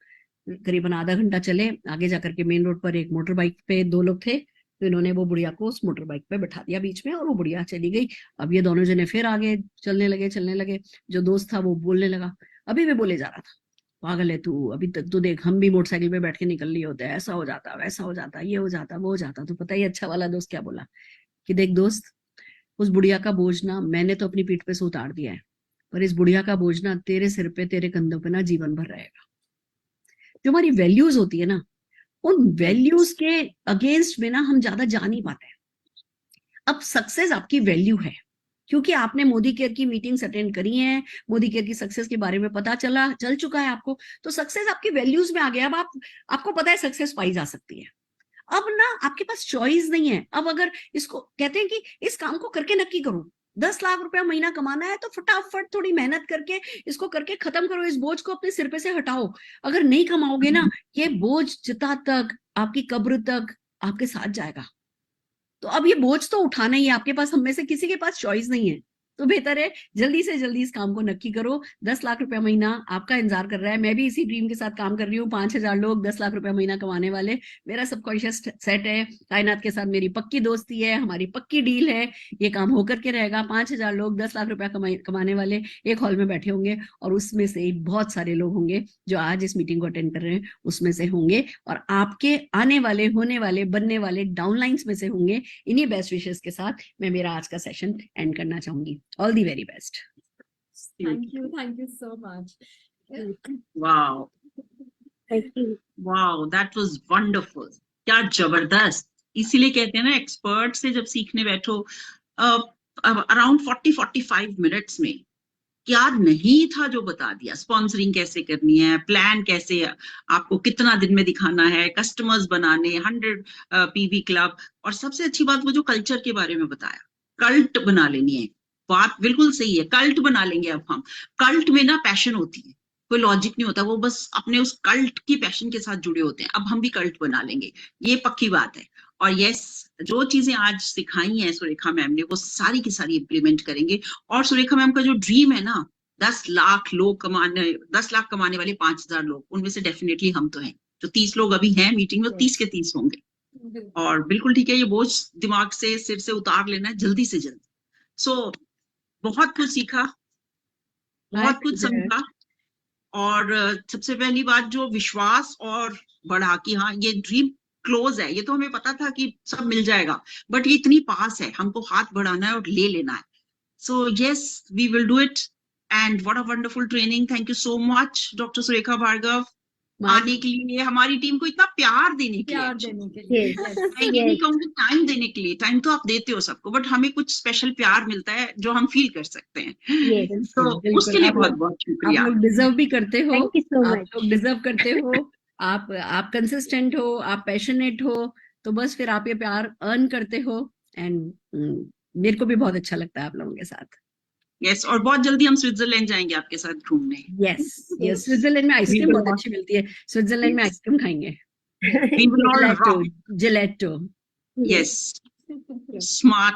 [SPEAKER 3] करीबन आधा घंटा चले, आगे जाकर के मेन रोड पर एक मोटर बाइक पे दो लोग थे, तो इन्होंने वो बुढ़िया को उस मोटर बाइक पे बैठा दिया बीच में, और वो बुढ़िया चली गई। अब ये दोनों जने फिर आगे चलने लगे। जो दोस्त था वो बोलने लगा, अभी भी बोले जा रहा था, पागल है तू, अभी तक तो देख हम भी मोटरसाइकिल पे बैठ के निकल लिए होते, ऐसा हो जाता वैसा हो जाता, ये हो जाता वो हो जाता। तो पता ही अच्छा वाला दोस्त क्या बोला कि देख दोस्त, उस बुढ़िया का बोझ ना मैंने तो अपनी पीठ पे से उतार दिया है, पर इस बुढ़िया का बोझ ना तेरे सिर पे, तेरे कंधों पे ना जीवन भर रहेगा। जो हमारी वैल्यूज होती है ना, उन वैल्यूज के अगेंस्ट में ना हम ज्यादा जा नहीं पाते। अब सक्सेस आपकी वैल्यू है, क्योंकि आपने मोदी केयर की मीटिंग्स अटेंड करी हैं, मोदी केयर की सक्सेस के बारे में पता चल चुका है आपको, तो सक्सेस आपकी वैल्यूज में आ गया। अब आपको पता है सक्सेस पाई जा सकती है। अब ना आपके पास चॉइस नहीं है। अब अगर इसको कहते हैं कि इस काम को करके नक्की करो, 10 लाख रुपया महीना कमाना है तो फटाफट थोड़ी मेहनत करके इसको करके खत्म करो, इस बोझ को अपने सिर पे से हटाओ। अगर नहीं कमाओगे ना, ये बोझ चिता तक, आपकी कब्र तक आपके साथ जाएगा। तो अब ये बोझ तो उठाना ही है, आपके पास, हम में से किसी के पास चॉइस नहीं है। तो बेहतर है जल्दी से जल्दी इस काम को नक्की करो। 10 लाख रुपया महीना आपका इंतजार कर रहा है। मैं भी इसी ड्रीम के साथ काम कर रही हूँ। 5,000 लोग 10 लाख रुपया महीना कमाने वाले, मेरा सबकॉन्शियस सेट है। कायनात के साथ मेरी पक्की दोस्ती है, हमारी पक्की डील है, ये काम होकर के रहेगा। 5,000 लोग 10 लाख रुपया कमाने वाले एक हॉल में बैठे होंगे, और उसमें से बहुत सारे लोग होंगे जो आज इस मीटिंग को अटेंड कर रहे हैं, उसमें से होंगे, और आपके आने वाले, होने वाले, बनने वाले डाउनलाइंस में से होंगे। इन्हीं बेस्ट विशेस के साथ मैं मेरा आज का सेशन एंड करना चाहूंगी। All the very best.
[SPEAKER 1] Thank you so much.
[SPEAKER 2] Wow,
[SPEAKER 4] Thank you.
[SPEAKER 2] wow, that was wonderful. क्या जबरदस्त। इसीलिए कहते हैं ना, एक्सपर्ट से जब सीखने बैठो, अराउंड 40-45 मिनट्स में क्या नहीं था जो बता दिया। स्पॉन्सरिंग कैसे करनी है, प्लान कैसे, आपको कितना दिन में दिखाना है, कस्टमर्स बनाने, 100 पीवी क्लब, और सबसे अच्छी बात वो जो कल्चर के बारे में बताया, कल्ट बना लेनी है। बात बिल्कुल सही है, कल्ट बना लेंगे। अब हम कल्ट में ना पैशन होती है, कोई लॉजिक नहीं होता, वो बस अपने उस कल्ट की पैशन के साथ जुड़े होते हैं। अब हम भी कल्ट बना लेंगे, ये पक्की बात है। और यस, जो चीजें आज सिखाई हैं सुरेखा मैम ने, वो सारी की सारी इम्प्लीमेंट करेंगे। और सुरेखा मैम का जो ड्रीम है ना, 10 लाख कमाने वाले 5,000 लोग, उनमें से डेफिनेटली हम तो हैं। जो 30 लोग अभी हैं मीटिंग में, 30 के 30 होंगे। और बिल्कुल ठीक है, ये बोझ दिमाग से, सिर से उतार लेना है जल्दी से जल्दी। सो बहुत कुछ सीखा, बहुत कुछ समझा। और सबसे पहली बात, जो विश्वास और बढ़ा कि हाँ ये ड्रीम क्लोज है, ये तो हमें पता था कि सब मिल जाएगा, बट ये इतनी पास है, हमको हाथ बढ़ाना है और ले लेना है। So yes, we will do it. And what a wonderful training. Thank you so much doctor Surekha Bhargav, आने के लिए, हमारी टीम को इतना प्यार देने के लिए। मैं ये नहीं कहूंगी टाइम देने के लिए, टाइम तो आप देते हो सबको, बट हमें कुछ स्पेशल प्यार मिलता है जो हम फील कर सकते हैं। तो उसके लिए बहुत बहुत शुक्रिया।
[SPEAKER 3] आप लोग डिजर्व भी करते हो,
[SPEAKER 4] Thank you so
[SPEAKER 3] आप
[SPEAKER 4] much.
[SPEAKER 3] लोग डिजर्व करते हो। आप कंसिस्टेंट हो, आप पैशनेट हो, तो बस फिर आप ये प्यार अर्न करते हो। एंड मेरे को भी बहुत अच्छा लगता है आप लोगों के साथ।
[SPEAKER 2] यस, और बहुत जल्दी हम स्विट्जरलैंड जाएंगे आपके साथ घूमने।
[SPEAKER 3] यस, स्विट्जरलैंड में आइसक्रीम बहुत अच्छी मिलती है, स्विट्जरलैंड में आइसक्रीम खाएंगे।
[SPEAKER 2] We will all rock.
[SPEAKER 3] Gelato.
[SPEAKER 2] Yes, smart